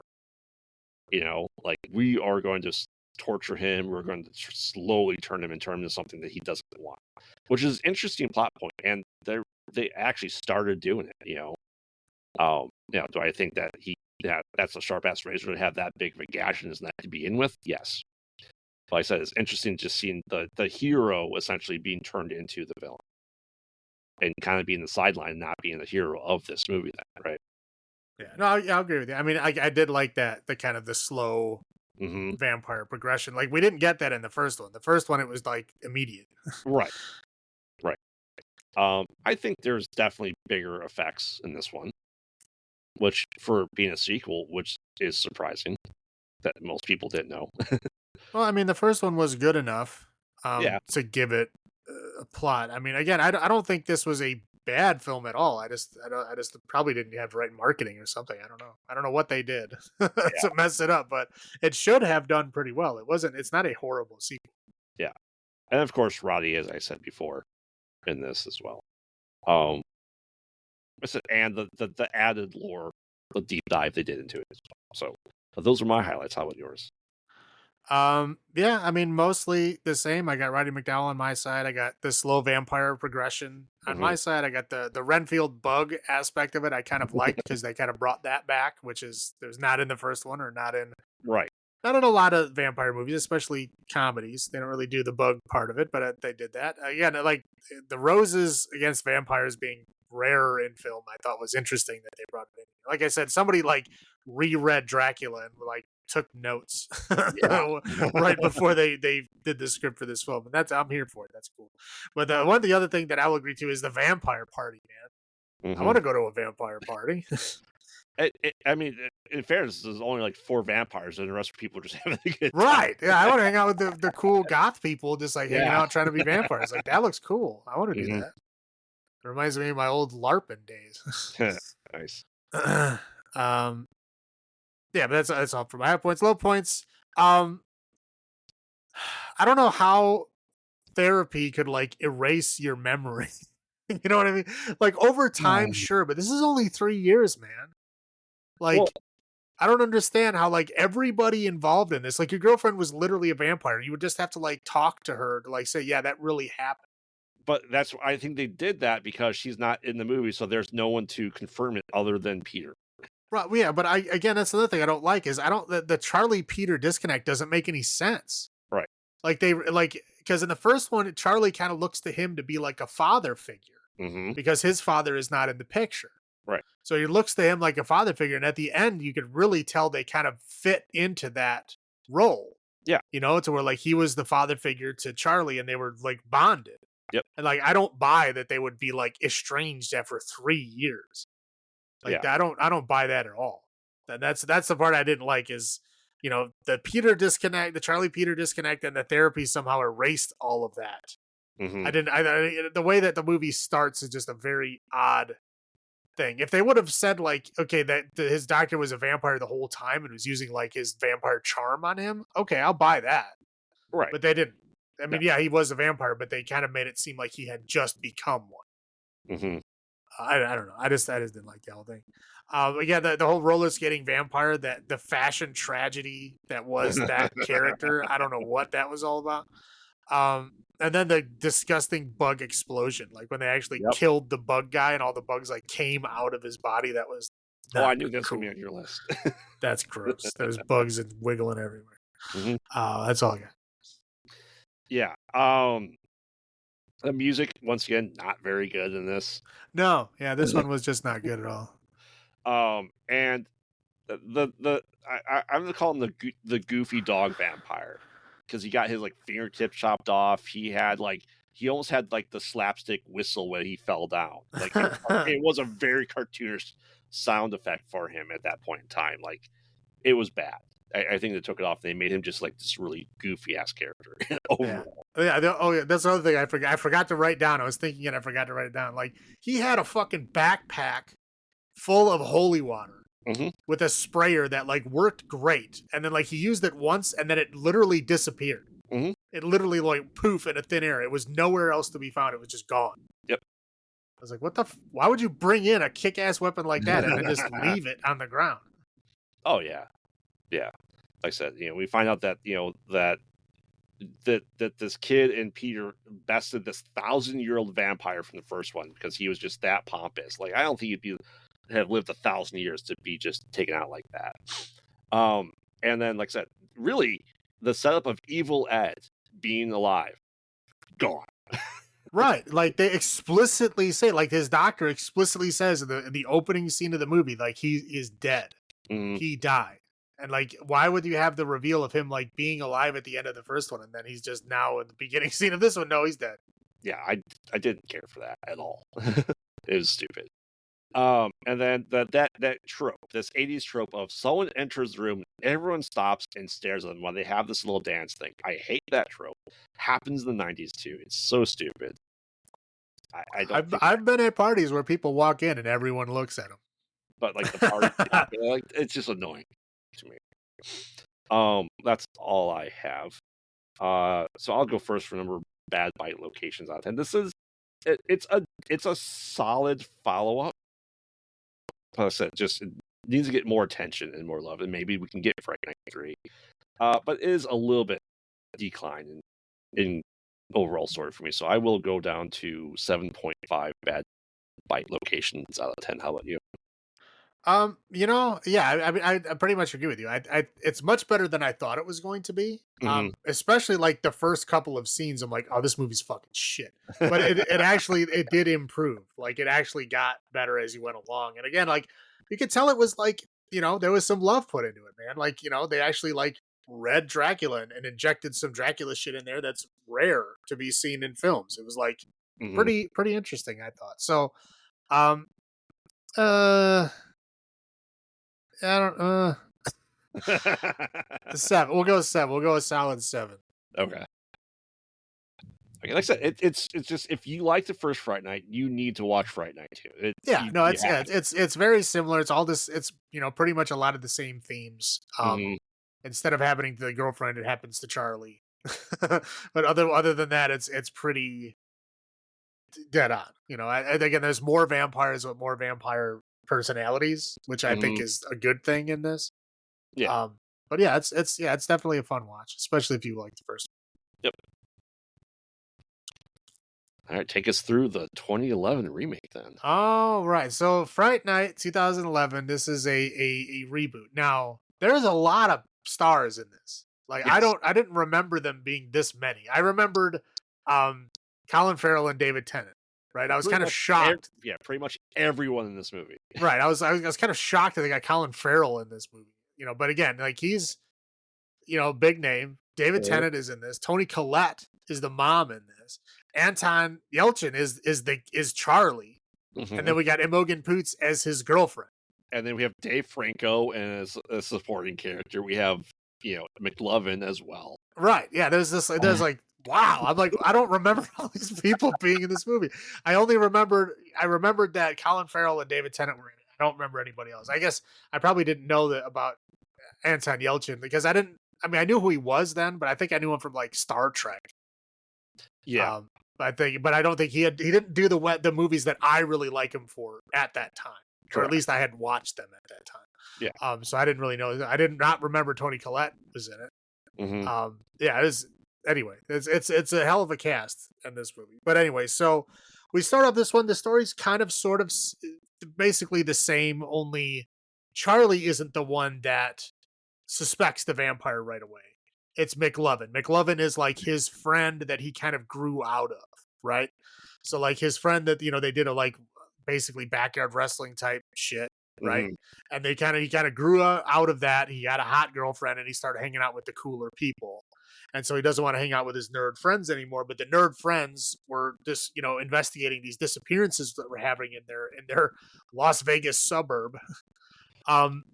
Like we are going to torture him. We're going to slowly turn him and turn him into something that he doesn't want, which is an interesting plot point. And they actually started doing it. Do I think that that's a sharp ass razor to have that big of a gash in his neck to begin with? Yes. Like I said, it's interesting just seeing the hero essentially being turned into the villain and kind of being the sideline, not being the hero of this movie. Then, right? Yeah, no, I'll agree with you. I mean, I did like that, the kind of the slow vampire progression. Like, we didn't get that in the first one. The first one, it was like immediate. Right. Right. I think there's definitely bigger effects in this one, which for being a sequel, which is surprising that most people didn't know. Well, I mean, the first one was good enough Yeah. to give it a plot. I mean, again, I don't think this was a bad film at all. I just probably didn't have the right marketing or something. I don't know what they did to mess it up, but it should have done pretty well. It's not a horrible sequel. Yeah. And of course, Roddy, as I said before, in this as well. I said, and the added lore, the deep dive they did into it as well. So those are my highlights. How about yours? Yeah, I mean, mostly the same. I got Roddy McDowell on my side. I got the slow vampire progression on my side. I got the Renfield bug aspect of it. I kind of liked because they kind of brought that back, which is there's not in the first one or not in a lot of vampire movies, especially comedies. They don't really do the bug part of it, but they did that. Again, like the roses against vampires being rarer in film, I thought was interesting that they brought it in. Like I said, somebody like reread Dracula and like took notes right before they did the script for this film, and I'm here for it. That's cool. But the other thing that I will agree to is the vampire party, man. I want to go to a vampire party. I mean, in fairness, there's only like 4 vampires, and the rest of people are just having a good time. Right? Yeah, I want to hang out with the cool goth people, just like hanging out trying to be vampires. Like that looks cool. I want to do that. It reminds me of my old LARPing days. Nice. Yeah, but that's all for my high points. Low points. I don't know how therapy could like erase your memory. You know what I mean? Like over time, sure, but this is only 3 years, man. Like, I don't understand how like everybody involved in this, like your girlfriend was literally a vampire. You would just have to like talk to her to like say, yeah, that really happened. But I think they did that because she's not in the movie, so there's no one to confirm it other than Peter. Right. Yeah, but again, that's another thing I don't like is the Charlie Peter disconnect doesn't make any sense. Right. Like because in the first one, Charlie kind of looks to him to be like a father figure because his father is not in the picture. Right. So he looks to him like a father figure. And at the end, you could really tell they kind of fit into that role. Yeah. To where like he was the father figure to Charlie and they were like bonded. Yep. And like, I don't buy that they would be like estranged after 3 years. Like I don't buy that at all. That's the part I didn't like is, the Peter disconnect, the Charlie Peter disconnect, and the therapy somehow erased all of that. The way that the movie starts is just a very odd thing. If they would have said like, okay, that his doctor was a vampire the whole time and was using like his vampire charm on him, okay, I'll buy that. Right. But they didn't. I mean, yeah, he was a vampire, but they kind of made it seem like he had just become one. I don't know. I just didn't like the whole thing. Yeah, the whole roller skating vampire, that the fashion tragedy that was that character. I don't know what that was all about. And then the disgusting bug explosion, like when they actually killed the bug guy and all the bugs like came out of his body. That was I knew that's gonna be on your list. That's gross. There's bugs and wiggling everywhere. That's all I got. Yeah. The music, once again, not very good in this. No, yeah, this one was just not good at all. And I'm gonna call him the goofy dog vampire because he got his like fingertip chopped off. He almost had like the slapstick whistle when he fell down. Like it was a very cartoonish sound effect for him at that point in time. Like it was bad. I think they took it off. They made him just like this really goofy ass character overall. Yeah. That's another thing I forgot to write down. I was thinking it, I forgot to write it down. Like he had a fucking backpack full of holy water with a sprayer that like worked great, and then like he used it once, and then it literally disappeared. It literally like poof in a thin air. It was nowhere else to be found. It was just gone. Yep. was like, what the? Why would you bring in a kick-ass weapon like that and then just leave it on the ground? Oh yeah, yeah. Like I said, we find out that that this kid and Peter bested this 1,000-year-old vampire from the first one because he was just that pompous. Like I don't think he'd have lived 1,000 years to be just taken out like that. And then, like I said, really the setup of Evil Ed being alive, gone. Right, like they explicitly say, like his doctor explicitly says in the opening scene of the movie, like he is dead, Mm, he died, and like why would you have the reveal of him like being alive at the end of the first one, and then he's just now in the beginning scene of this one? No, he's dead. yeah, I didn't care for that at all. It was stupid. And then that trope, this 80s trope of someone enters the room, everyone stops and stares at them while they have this little dance thing. I hate that trope. Happens in the 90s too. It's so stupid. I don't think, I've been at parties where people walk in and everyone looks at but like the party, them. like it's just annoying to me. That's all I have. So I'll go first for number of bad bite locations out of 10. This is it's a solid follow up. Like I said, just it needs to get more attention and more love, and maybe we can get Fright Night 3. But it is a little bit decline in overall story for me. So I will go down to 7.5 bad bite locations out of 10. How about you? Yeah, I mean, I pretty much agree with you. It's much better than I thought it was going to be. Hmm. Especially like the first couple of scenes, I'm like, oh, this movie's fucking shit. But it actually it did improve. Like it actually got better as you went along. And again, like you could tell it was like there was some love put into it, man. Like they actually like read Dracula and injected some Dracula shit in there that's rare to be seen in films. It was like Hmm. pretty interesting, I thought. So, um, uh. I don't. Seven. We'll go 7. We'll go a solid 7. Okay. Okay, like I said, it's just if you like the first Fright Night, you need to watch Fright Night too. Yeah. No. You It's have. it's very similar. It's all this. It's pretty much a lot of the same themes. Hmm. Instead of happening to the girlfriend, it happens to Charlie. But other than that, it's pretty dead on. And again, there's more vampires with more vampire personalities, which I think Hmm. is a good thing in this. Yeah. Um, but yeah, it's definitely a fun watch, especially if you like the first. Yep. All right, take us through the 2011 remake then. Oh, right. So Fright Night 2011, this is a reboot. Now, there's a lot of stars in this. Like Yes. I didn't remember them being this many. I remembered um Colin Farrell and David Tennant, right? I was kind of shocked. Pretty much everyone in this movie. Right. I was kind of shocked that they got Colin Farrell in this movie. But again, like he's big name. David Mhm. Tennant is in this. Tony Collette is the mom in this. Anton Yelchin is Charlie. And Mhm. then we got Imogen Poots as his girlfriend. And then we have Dave Franco as a supporting character. We have, McLovin as well. Right. Yeah. There's like, wow. I'm like, I don't remember all these people being in this movie. I remembered that Colin Farrell and David Tennant were in it. I don't remember anybody else. I guess I probably didn't know that about Anton Yelchin because I knew who he was then, but I think I knew him from like Star Trek. Yeah, But I don't think he didn't do the movies that I really like him for at that time, or at correct. least I hadn't watched them at that time. Yeah. So I didn't really know. I did not remember Tony Collette was in it. Hmm. Yeah, anyway, it's a hell of a cast in this movie. But anyway, so we start off this one. The story's kind of sort of basically the same, only Charlie isn't the one that suspects the vampire right away. It's McLovin. McLovin is like his friend that he kind of grew out of, right? So like his friend that they did a like basically backyard wrestling type shit, right? Hmm. And he kind of grew out of that. He had a hot girlfriend and he started hanging out with the cooler people. And so he doesn't want to hang out with his nerd friends anymore. But the nerd friends were just investigating these disappearances that were happening in their Las Vegas suburb. Um,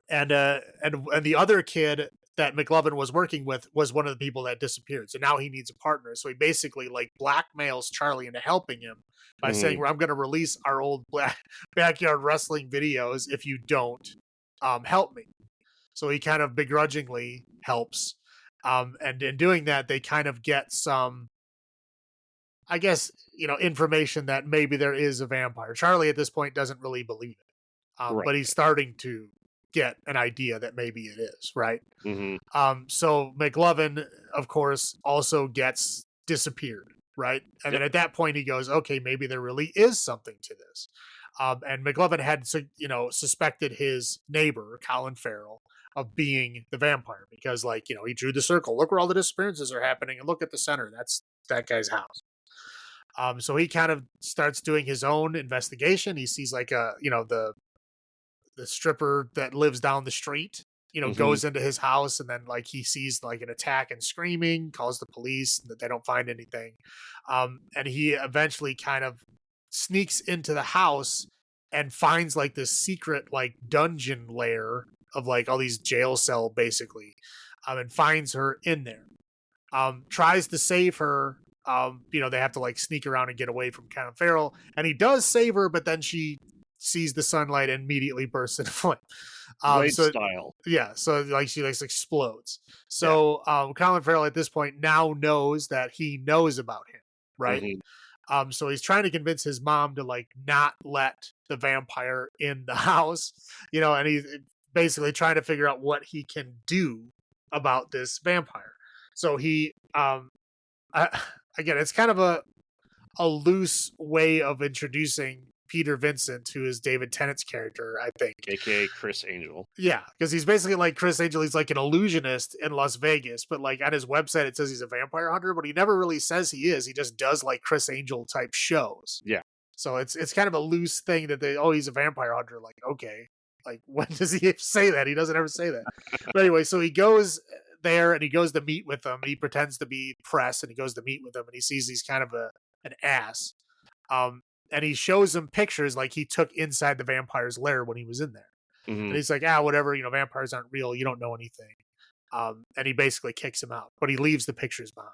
and the other kid that McLovin was working with was one of the people that disappeared. So now he needs a partner. So he basically like blackmails Charlie into helping him by saying, Hmm. "Well, I'm going to release our old backyard wrestling videos if you don't help me." So he kind of begrudgingly helps. And in doing that, they kind of get some I guess, information that maybe there is a vampire. Charlie at this point doesn't really believe it, Right. but he's starting to get an idea that maybe it is, right? Mhm. So McLovin, of course, also gets disappeared, right? And then Yep. at that point, he goes, okay, maybe there really is something to this. And McLovin had, suspected his neighbor, Colin Farrell, of being the vampire because, like, he drew the circle. Look where all the disappearances are happening, and look at the center. That's that guy's house. So he kind of starts doing his own investigation. He sees like the stripper that lives down the street, Mhm. goes into his house, and then like he sees like an attack and screaming, calls the police, that they don't find anything. And he eventually kind of sneaks into the house and finds like this secret like dungeon lair of like all these jail cell basically, and finds her in there. Tries to save her. They have to like sneak around and get away from Colin Farrell, and he does save her, but then she sees the sunlight and immediately bursts into flame. Blade So style. yeah, so like she like explodes. Yeah. So Colin Farrell at this point now knows that he knows about him, right? Mhm. So he's trying to convince his mom to like not let the vampire in the house, and he's basically trying to figure out what he can do about this vampire. So he, again, it's kind of a loose way of introducing Peter Vincent, who is David Tennant's character, I think. AKA Chris Angel. Yeah, because he's basically like Chris Angel. He's like an illusionist in Las Vegas, but like on his website it says he's a vampire hunter, but he never really says he is. He just does like Chris Angel type shows. Yeah. So it's kind of a loose thing that he's a vampire hunter. Like, okay, like when does he say that? He doesn't ever say that. But anyway, so he goes there and he goes to meet with them. He pretends to be press and he goes to meet with them and he sees he's kind of an ass. Um, and he shows him pictures like he took inside the vampire's lair when he was in there. And Mhm. he's like, whatever, vampires aren't real. You don't know anything. And he basically kicks him out, but he leaves the pictures behind.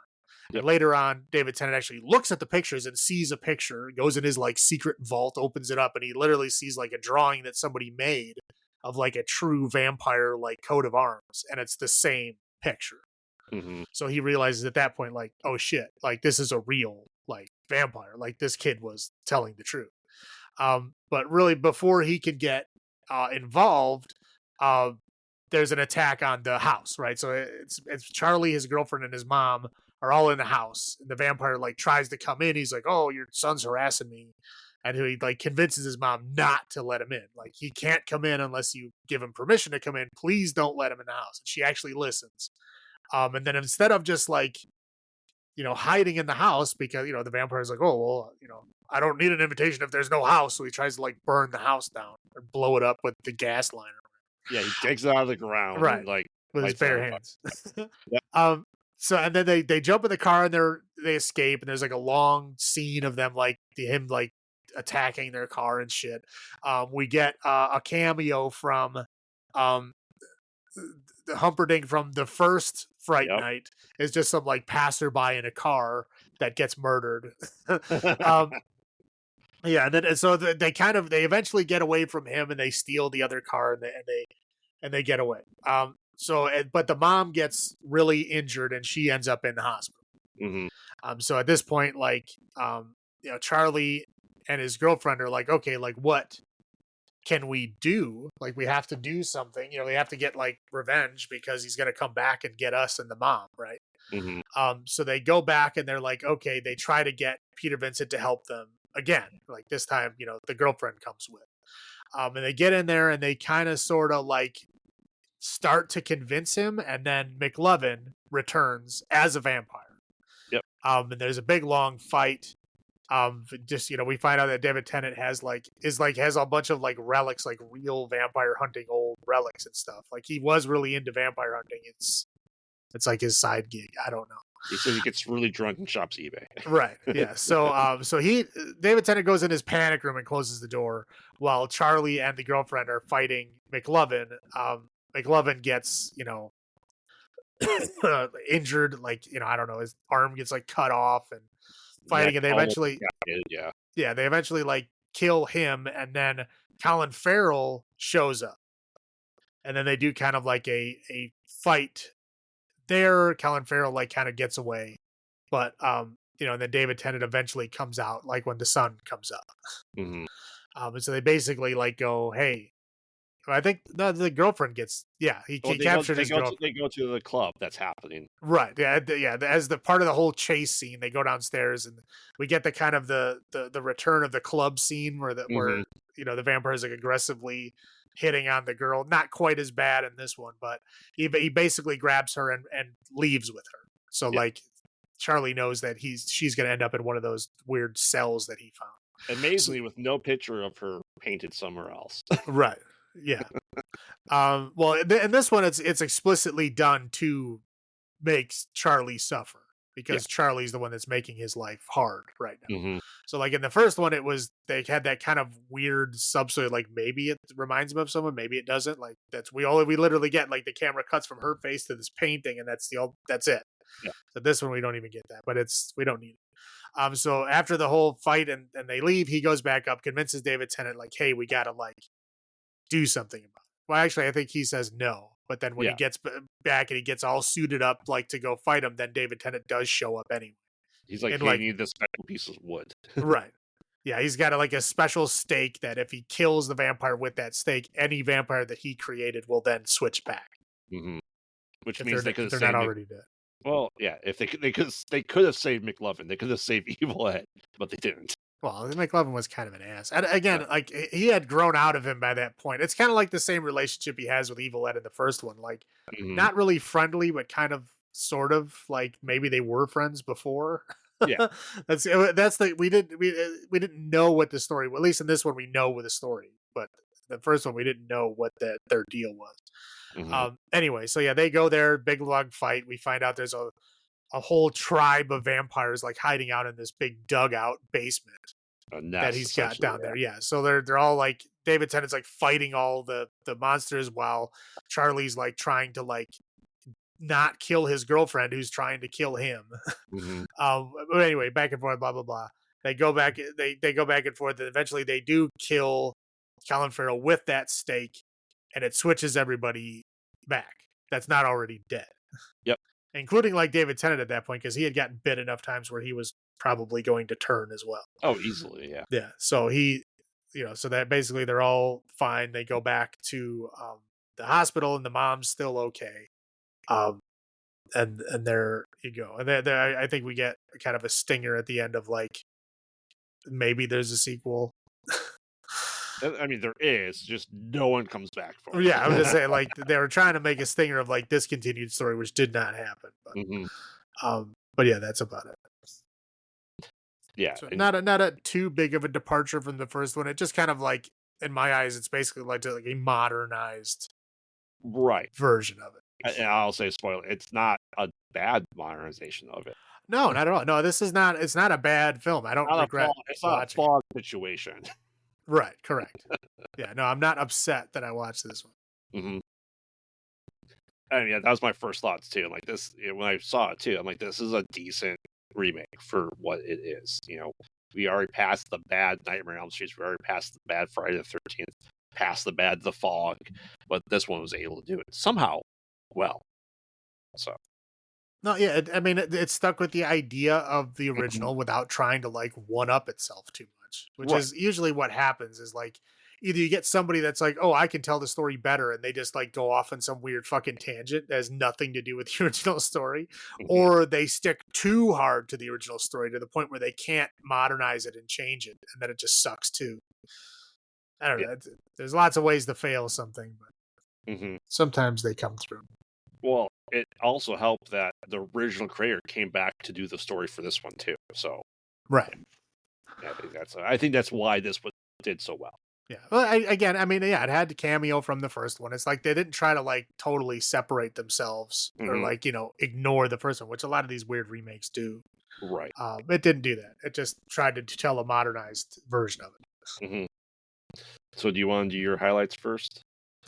And Yep. later on, David Tennant actually looks at the pictures and sees a picture, goes in his like secret vault, opens it up, and he literally sees like a drawing that somebody made of like a true vampire like coat of arms, and it's the same picture. Mhm. So he realizes at that point, like, oh shit, like this is a real like vampire. Like this kid was telling the truth. But really, before he can get involved, uh, there's an attack on the house, right? So it's Charlie, his girlfriend, and his mom are all in the house. And the vampire like tries to come in. He's like, "Oh, your son's harassing me," and he like convinces his mom not to let him in. Like he can't come in unless you give him permission to come in. Please don't let him in the house. And she actually listens. And then instead of just like hiding in the house because, the vampire's like, oh, well, I don't need an invitation if there's no house. So he tries to like burn the house down or blow it up with the gas liner. Yeah, he digs it out of the ground Right. and, like, With his lights it bare on fire. hands. Yep. um, so, and then they jump in the car and they escape. And there's like a long scene of them, like him, like attacking their car and shit. We get a cameo from, um, the Humperdinck from the first Fright Yep. Night is just some like passerby in a car that gets murdered. um, yeah, and so they eventually get away from him and they steal the other car and they get away. But the mom gets really injured and she ends up in the hospital. Mhm. So at this point, like, Charlie and his girlfriend are like, okay, like what can we do? Like we have to do something. We have to get like revenge because he's gonna come back and get us and the mom, right? Mhm. So they go back and they're like, okay, they try to get Peter Vincent to help them again. Like this time, the girlfriend comes with. And they get in there and they kind of sort of like start to convince him, and then McLovin returns as a vampire. Yep. And there's a big long fight. Just we find out that David Tennant has a bunch of like relics, like real vampire hunting old relics and stuff. Like he was really into vampire hunting. It's like his side gig. I don't know. He says he gets really drunk and shops eBay. Right. Yeah. So David Tennant goes in his panic room and closes the door while Charlie and the girlfriend are fighting McLovin. McLovin gets, injured, like, I don't know, his arm gets like cut off and Neck fighting, and they almost eventually, decapitated, yeah. yeah, they eventually like kill him, and then Colin Farrell shows up, and then they do kind of like a fight there. Colin Farrell like kind of gets away, but and then David Tennant eventually comes out, like when the sun comes up. Hmm. And so they basically like go, hey, I think the girlfriend gets, yeah, Well, he captured his girlfriend. they go to the club that's happening. Right. Yeah. As the part of the whole chase scene, they go downstairs and we get the kind of the return of the club scene Hmm. where the vampire is like aggressively hitting on the girl. Not quite as bad in this one, but he basically grabs her and leaves with her. So Yeah, like Charlie knows that she's going to end up in one of those weird cells that he found. So, amazingly, with no picture of her painted somewhere else. right. Yeah. Well, in this one, it's explicitly done to makes Charlie suffer Yeah. because Charlie's the one that's making his life hard right now. Hmm. So like in the first one, it was they had that kind of weird substitute, like maybe it reminds him of someone, maybe it doesn't. Like we literally get like the camera cuts from her face to this painting, and that's it. Yeah. So this one we don't even get that, but we don't need it. So after the whole fight and they leave, he goes back up, convinces David Tennant like, hey, we gotta like do something about it. Well, actually, I think he says no. But then when he Yeah. gets back and he gets all suited up, like to go fight him, then David Tennant does show up anyway. He's like, And hey, you like, need this special piece of wood. right. Yeah, he's got like a special stake that if he kills the vampire with that stake, any vampire that he created will then switch back Hmm. Which if means they could if have they're not saved already dead. well, yeah, if they could have saved McLovin, they could have saved Evil Ed, but they didn't. Well, McLovin was kind of an ass. And again, like he had grown out of him by that point. It's kind of like the same relationship he has with Evil Ed in the first one. Like, Hmm. not really friendly, but kind of, sort of like maybe they were friends before. Yeah. That's the we didn't know what the story. At least in this one, we know what the story. But the first one, we didn't know what their deal was. Hmm. Anyway, so yeah, they go there, big log fight. We find out there's a whole tribe of vampires like hiding out in this big dugout basement A that nest, he's got essentially. down there. Yeah. So they're all like David Tennant's like fighting all the monsters while Charlie's like trying to like not kill his girlfriend who's trying to kill him. Hmm. But anyway, back and forth, blah blah blah. They go back. They go back and forth, and eventually they do kill Colin Farrell with that stake, and it switches everybody back. That's not already dead, Yep. including like David Tennant at that point because he had gotten bit enough times where he was probably going to turn as well. Oh, easily, yeah. Yeah. So so that basically they're all fine. They go back to the hospital, and the mom's still okay. Um, and there you go. And I think we get kind of a stinger at the end of like maybe there's a sequel. I mean, there is, just no one comes back for it. Yeah, I'm just saying like they were trying to make a stinger of like discontinued story, which did not happen. Hmm. But yeah, that's about it. Yeah. So And, not a too big of a departure from the first one. It just kind of like in my eyes, it's basically like a modernized right. version of it. And I'll say spoiler, it's not a bad modernization of it. No, not at all. No, this is not. It's not a bad film. I don't regret It's not a watching it. flawed situation. Right, correct. Yeah, no, I'm not upset that I watched this one. Hmm. And yeah, that was my first thoughts too. Like this, when I saw it too, I'm like, this is a decent remake for what it is. We already passed the bad Nightmare on Elm Street. We already passed the bad Friday the 13th, past the bad The Fog, but this one was able to do it somehow well. So No, yeah, it stuck with the idea of the Mhm. original without trying to like one up itself too much, which Right. is usually what happens. Is like either you get somebody that's like, oh, I can tell the story better, and they just like go off on some weird fucking tangent that has nothing to do with the original story, Mhm. or they stick too hard to the original story to the point where they can't modernize it and change it, and then it just sucks too. I don't Yeah. know. There's lots of ways to fail something, but Hmm. sometimes they come through. Well, it also helped that the original creator came back to do the story for this one too. So Right. yeah, I think that's why this one did so well. Yeah. Well, yeah, it had the cameo from the first one. It's like they didn't try to like totally separate themselves or Hmm. like, ignore the first one, which a lot of these weird remakes do. Right. It didn't do that. It just tried to tell a modernized version of it. Hmm. So do you want to do your highlights first?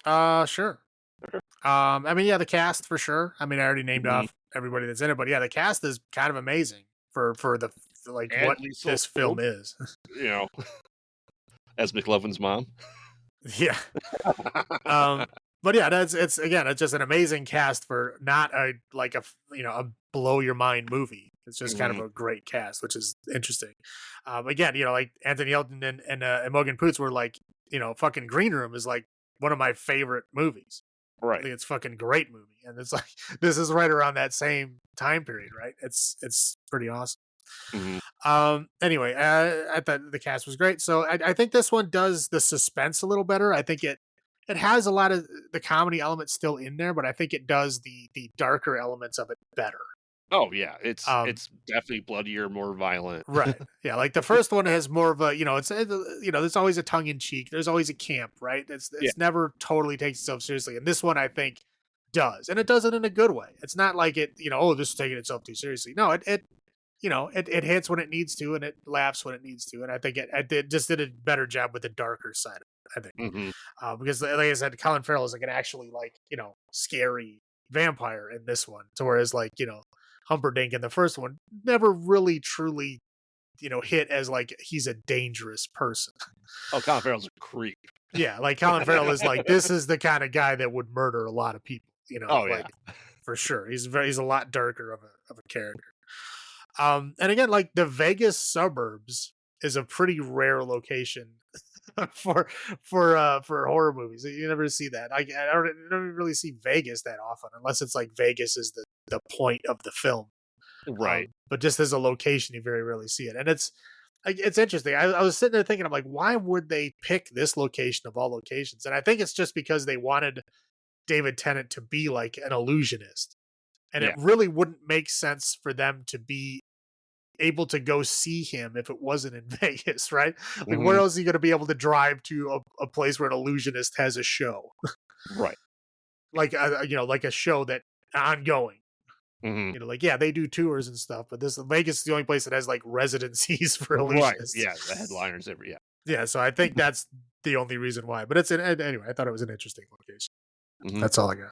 Sure. Okay. Yeah, the cast for sure. I already named Mhm. off everybody that's in it, but yeah, the cast is kind of amazing for the like And what Lisa this film Loeb, is. you know, as McLovin's mom. Yeah. Um, but yeah, it's just an amazing cast for not a blow your mind movie. It's just kind of Mhm. a great cast, which is interesting. Again, like Anthony Elton and Morgan Poots were like, fucking Green Room is like one of my favorite movies. I Right. think it's fucking great movie, and it's like this is right around that same time period, right? It's pretty awesome. Mhm. Anyway, I thought the cast was great, so I think this one does the suspense a little better. I think it has a lot of the comedy elements still in there, but I think it does the darker elements of it better. Oh, yeah. It's Um, it's definitely bloodier, more violent. right, yeah, like the first one has more of a, there's always a tongue in cheek, there's always a camp, right? Yeah. It's never totally takes itself seriously, and this one I think does, and it does it in a good way. It's not like it, oh, this is taking itself too seriously. No, it hits when it needs to and it laughs when it needs to. And I think it just did a better job with the darker side of it, I think. Mhm. Because like I said, Colin Farrell is like an actually like, scary vampire in this one. To whereas like, Humperdinck in the first one never really truly, hit as like he's a dangerous person. Oh, Colin Farrell's a creep. Yeah, like Colin Farrell is like this is the kind of guy that would murder a lot of people, Oh, yeah. like for sure. He's a lot darker of a character. And again, like the Vegas suburbs is a pretty rare location for for horror movies. You never see that. I don't really see Vegas that often, unless it's like Vegas is the point of the film. Right. But just as a location, you very rarely see it, and it's interesting. I was sitting there thinking, I'm like, why would they pick this location of all locations? And I think it's just because they wanted David Tennant to be like an illusionist, and it Yeah. really wouldn't make sense for them to be able to go see him if it wasn't in Vegas, right? Like, where Mhm. else are you going to be able to drive to a place where an illusionist has a show, Right. like like a show that ongoing. Mhm. Like yeah, they do tours and stuff, but this Vegas is the only place that has like residencies for Right. illusionists. Yeah, the headliners every yeah. Yeah, so I think that's the only reason why. But anyway. I thought it was an interesting location. Mhm. That's all I got.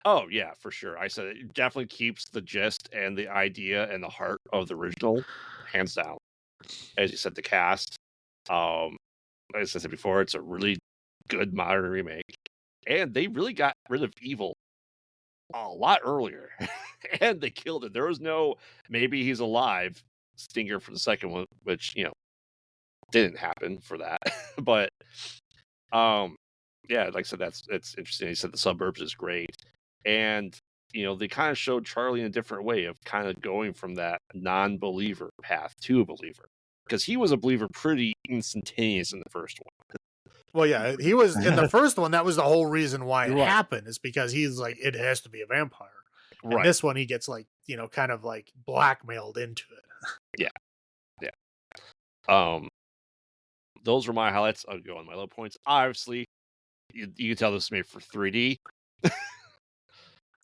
Oh, yeah, for sure. I said it definitely keeps the gist and the idea and the heart of the original, hands down. As you said, the cast, um, as I said before, it's a really good modern remake, and they really got rid of evil a lot earlier, and they killed it. There was no maybe he's alive stinger for the second one, which didn't happen for that. But um, yeah, like I said, it's interesting. You said the suburbs is great, and they kind of showed Charlie in a different way of kind of going from that non-believer path to a believer because he was a believer pretty instantaneous in the first one. Well, yeah, he was in the first one. That was the whole reason why it Right, happened, is because he's like, it has to be a vampire. And right, this one, he gets like, kind of like blackmailed into it. yeah, yeah. Um, those were my highlights. I'll go on my low points. Obviously, you can tell this is made for 3D.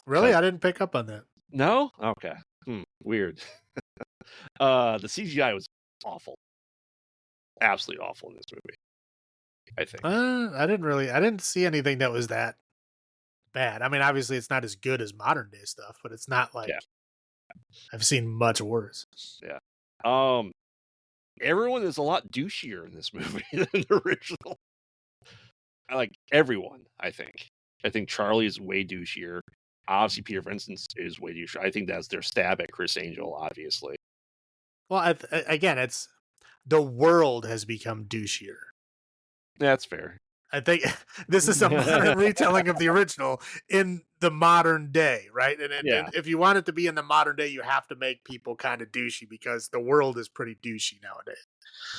Really, I didn't pick up on that. No, okay, weird. The CGI was awful, absolutely awful in this movie. I think. I didn't see anything that was that bad. I mean, obviously, it's not as good as modern day stuff, but it's not like Yeah, I've seen much worse. yeah. Um, everyone is a lot douchier in this movie than the original. I like everyone. I think Charlie is way douchier. Obviously, Peter, for instance, is way douchier. I think that's their stab at Chris Angel. Obviously, Well, again, it's the world has become douchier. that's fair. I think this is a modern retelling of the original in the modern day, right? And Yeah, if you want it to be in the modern day, you have to make people kind of douchey because the world is pretty douchey nowadays.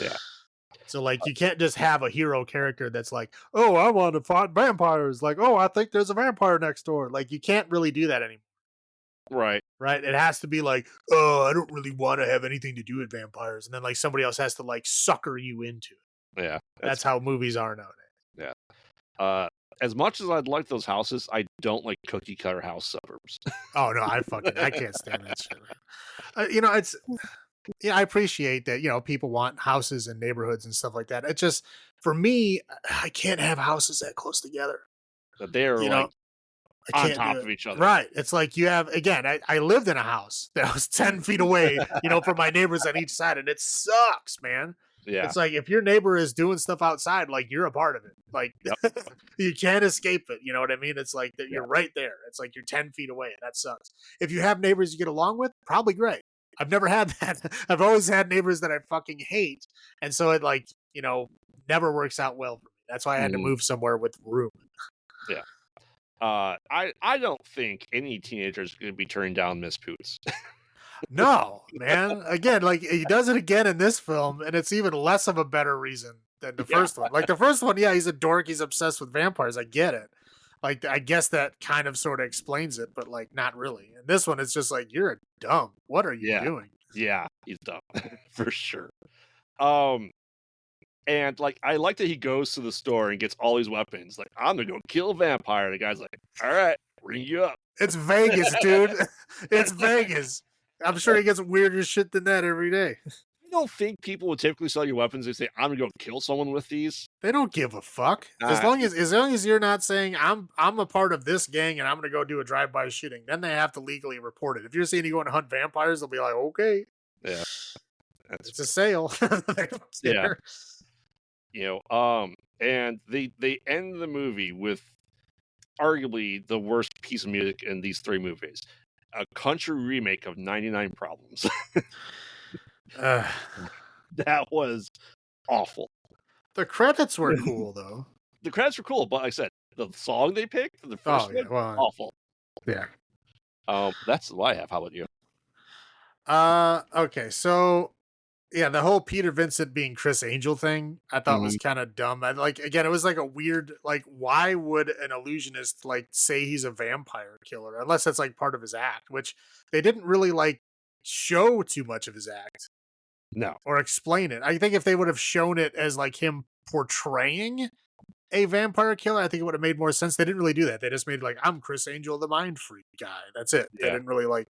yeah, So like you can't just have a hero character that's like, "Oh, I want to fight vampires." Like, "Oh, I think there's a vampire next door." Like you can't really do that anymore, right. right? It has to be like, "Oh, I don't really want to have anything to do with vampires." And then like somebody else has to like sucker you into it. Yeah, That's how movies are nowadays. yeah. As much as I'd like those houses, I don't like cookie cutter house suburbs. Oh no, I can't stand that shit. It's I appreciate that, people want houses and neighborhoods and stuff like that. It just for me, I can't have houses that close together. That they are You like know, I on can't do top it. of each other. Right. It's like you have again, I lived in a house that was 10 feet away, from my neighbors on each side, and it sucks, man. Yeah. It's like if your neighbor is doing stuff outside, like you're a part of it. Like Yep. you can't escape it. You know what I mean? It's like that Yeah. you're right there. It's like you're 10 feet away, and that sucks. If you have neighbors you get along with, probably great. I've never had that. I've always had neighbors that I fucking hate, and so it like never works out well for me. That's why I had to Mhm. move somewhere with room. Yeah. I don't think any teenager is gonna be turning down Miss Poots. No, man. Again, like he does it again in this film, and it's even less of a better reason than the Yeah. first one. Like the first one, yeah, he's a dork, he's obsessed with vampires. I get it. Like I guess that kind of sort of explains it, but like not really. And this one, it's just like you're a dumb. What are you Yeah. doing? Yeah, he's dumb for sure. Um, and, like, I like that he goes to the store and gets all these weapons, like, "I'm gonna go kill a vampire," the guy's like, "Alright, ring you up." It's Vegas, dude. It's Vegas. I'm sure he gets weirder shit than that every day. I don't think people would typically sell you weapons, they say, "I'm gonna go kill someone with these." They don't give a fuck. As Uh, long as you're not saying I'm a part of this gang and I'm gonna go do a drive-by shooting, then they have to legally report it. If you're saying you go and hunt vampires, they'll be like, okay, yeah, that's it's a sale. They don't yeah, care. and they end the movie with arguably the worst piece of music in these 3 movies, a country remake of 99 Problems. Uh, That was awful. the credits were cool though. The credits were cool, but like I said, the song they picked for the Oh first yeah, one, well awful. yeah. That's what I have. How about you? Okay, so yeah, the whole Peter Vincent being Chris Angel thing, I thought Mhm. was kind of dumb. I like again, it was like a weird like why would an illusionist like say he's a vampire killer unless that's like part of his act, which they didn't really like show too much of his act No. or explain it. I think if they would have shown it as like him portraying a vampire killer, I think it would have made more sense. They didn't really do that. They just made like I'm Chris Angel, the mind freak guy. That's it. They Yeah. didn't really like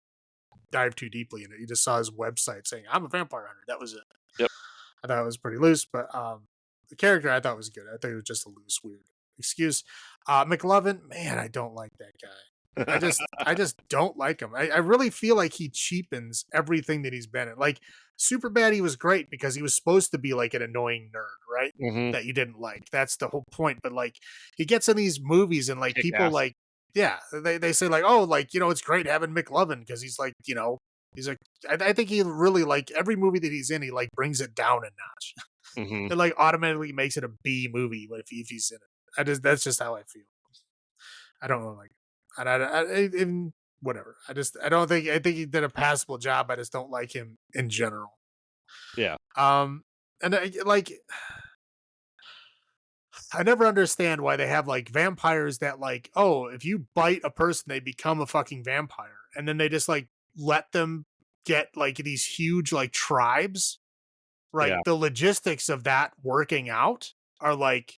dive too deeply in it. You just saw his website saying I'm a vampire hunter. That was it. Yep. I thought it was pretty loose, but the character I thought was good. I think it was just a loose, weird excuse. McLovin, man, I don't like that guy. I just don't like him. I really feel like he cheapens everything that he's been in. Like Superbad, he was great because he was supposed to be like an annoying nerd, right? Mhm. That you didn't like. That's the whole point. But like he gets in these movies and like Kick people ass. like, yeah, they say like, oh, like, it's great having McLovin because he's like, he's like, I think he really like every movie that he's in, he like brings it down a notch. Mhm. It like automatically makes it a B movie if he's in it. That's just how I feel. I don't know, like, and whatever. I don't think I think he did a passable job. I just don't like him in general. Yeah. And like I never understand why they have like vampires that like, oh, if you bite a person, they become a fucking vampire, and then they just like let them get like these huge like tribes. Right, Yeah. the logistics of that working out are like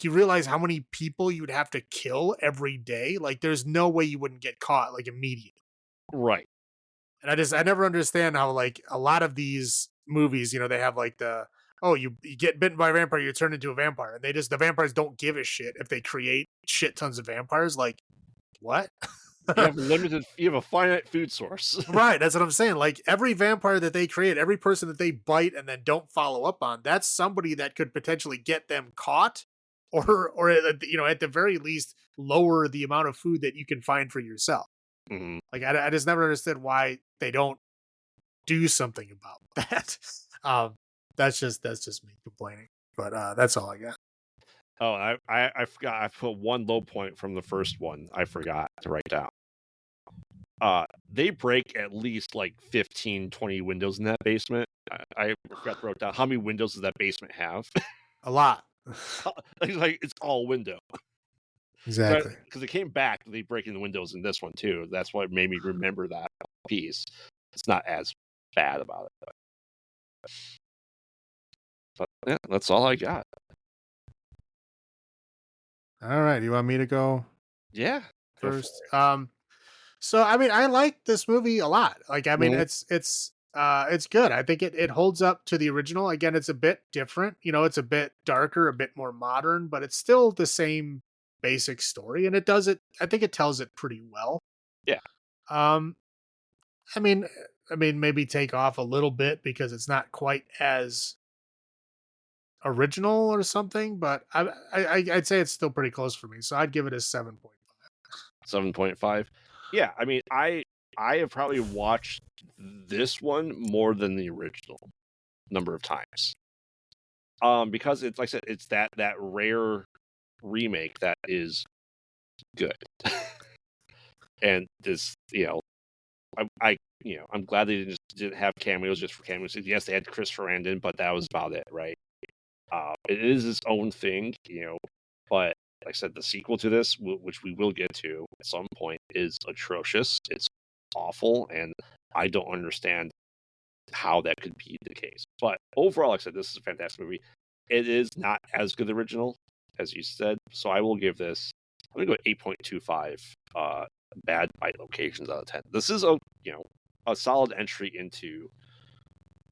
you realize how many people you'd have to kill every day. Like, there's no way you wouldn't get caught like immediately. Right. And I never understand how like a lot of these movies, they have like oh you get bitten by a vampire, you turn into a vampire, and the vampires don't give a shit if they create shit tons of vampires. Like what? You have a finite food source. Right, that's what I'm saying. Like every vampire that they create, every person that they bite and then don't follow up on, that's somebody that could potentially get them caught, or at the very least lower the amount of food that you can find for yourself. Mhm. Like I just never understood why they don't do something about that. Um, that's just me complaining, but that's all I got. Oh, I forgot I put one low point from the first one I forgot to write down. They break at least, like, 15, 20 windows in that basement. I forgot to wrote down how many windows does that basement have? A lot. It's all window. Exactly. Because it came back, they breaking the windows in this one too. That's what made me remember that piece. It's not as bad about it, but yeah, that's all I got. All right, you want me to go Yeah, go for first? it. So I mean, I like this movie a lot. Like, I mean, Mhm. it's good. I think it holds up to the original. Again, it's a bit different. It's a bit darker, a bit more modern, but it's still the same basic story, and it does it. I think it tells it pretty well. Yeah, Um, I mean, maybe take off a little bit because it's not quite as original or something, but I'd say it's still pretty close for me. So I'd give it a 7.5. 7.5. Yeah, I mean, I have probably watched this one more than the original number of times. Because it's like I said, it's that rare remake that is good. And this, I'm glad they didn't have cameos just for cameos. Yes, they had Chris Sarandon, but that was about it, right? It is its own thing, but like I said, the sequel to this, which we will get to at some point, is atrocious. It's awful, and I don't understand how that could be the case. But overall, like I said, this is a fantastic movie. It is not as good the original, as you said, so I will give this. I'm gonna go 8.25 bad bite locations out of 10. This is a solid entry into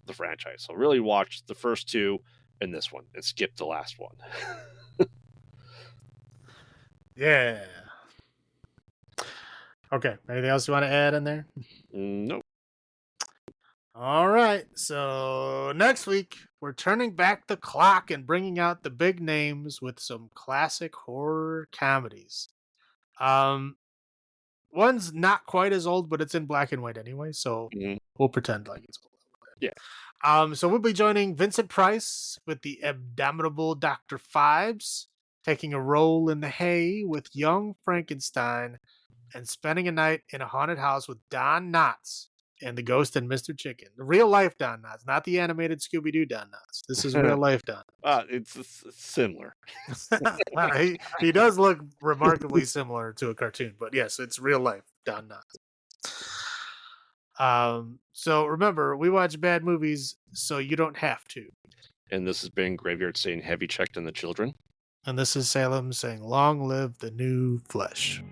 the franchise. So really watch the first two and this one and skip the last one. Yeah. Okay. Anything else you want to add in there? Nope. All right. So next week, we're turning back the clock and bringing out the big names with some classic horror comedies. One's not quite as old, but it's in black and white anyway, so Mhm. we'll pretend like it's old. Yeah. So we'll be joining Vincent Price with the abominable Dr. Phibes, taking a role in The Hay with young Frankenstein, and spending a night in a haunted house with Don Knotts and the ghost and Mr. Chicken. The real life Don Knotts, not the animated Scooby Doo Don Knotts. This is real life Don. It's similar. Wow, he does look remarkably similar to a cartoon, but yes, it's real life Don Knotts. So remember, we watch bad movies so you don't have to. And this has been Graveyard saying, "Have you checked on the children?" And this is Salem saying, "Long live the new flesh."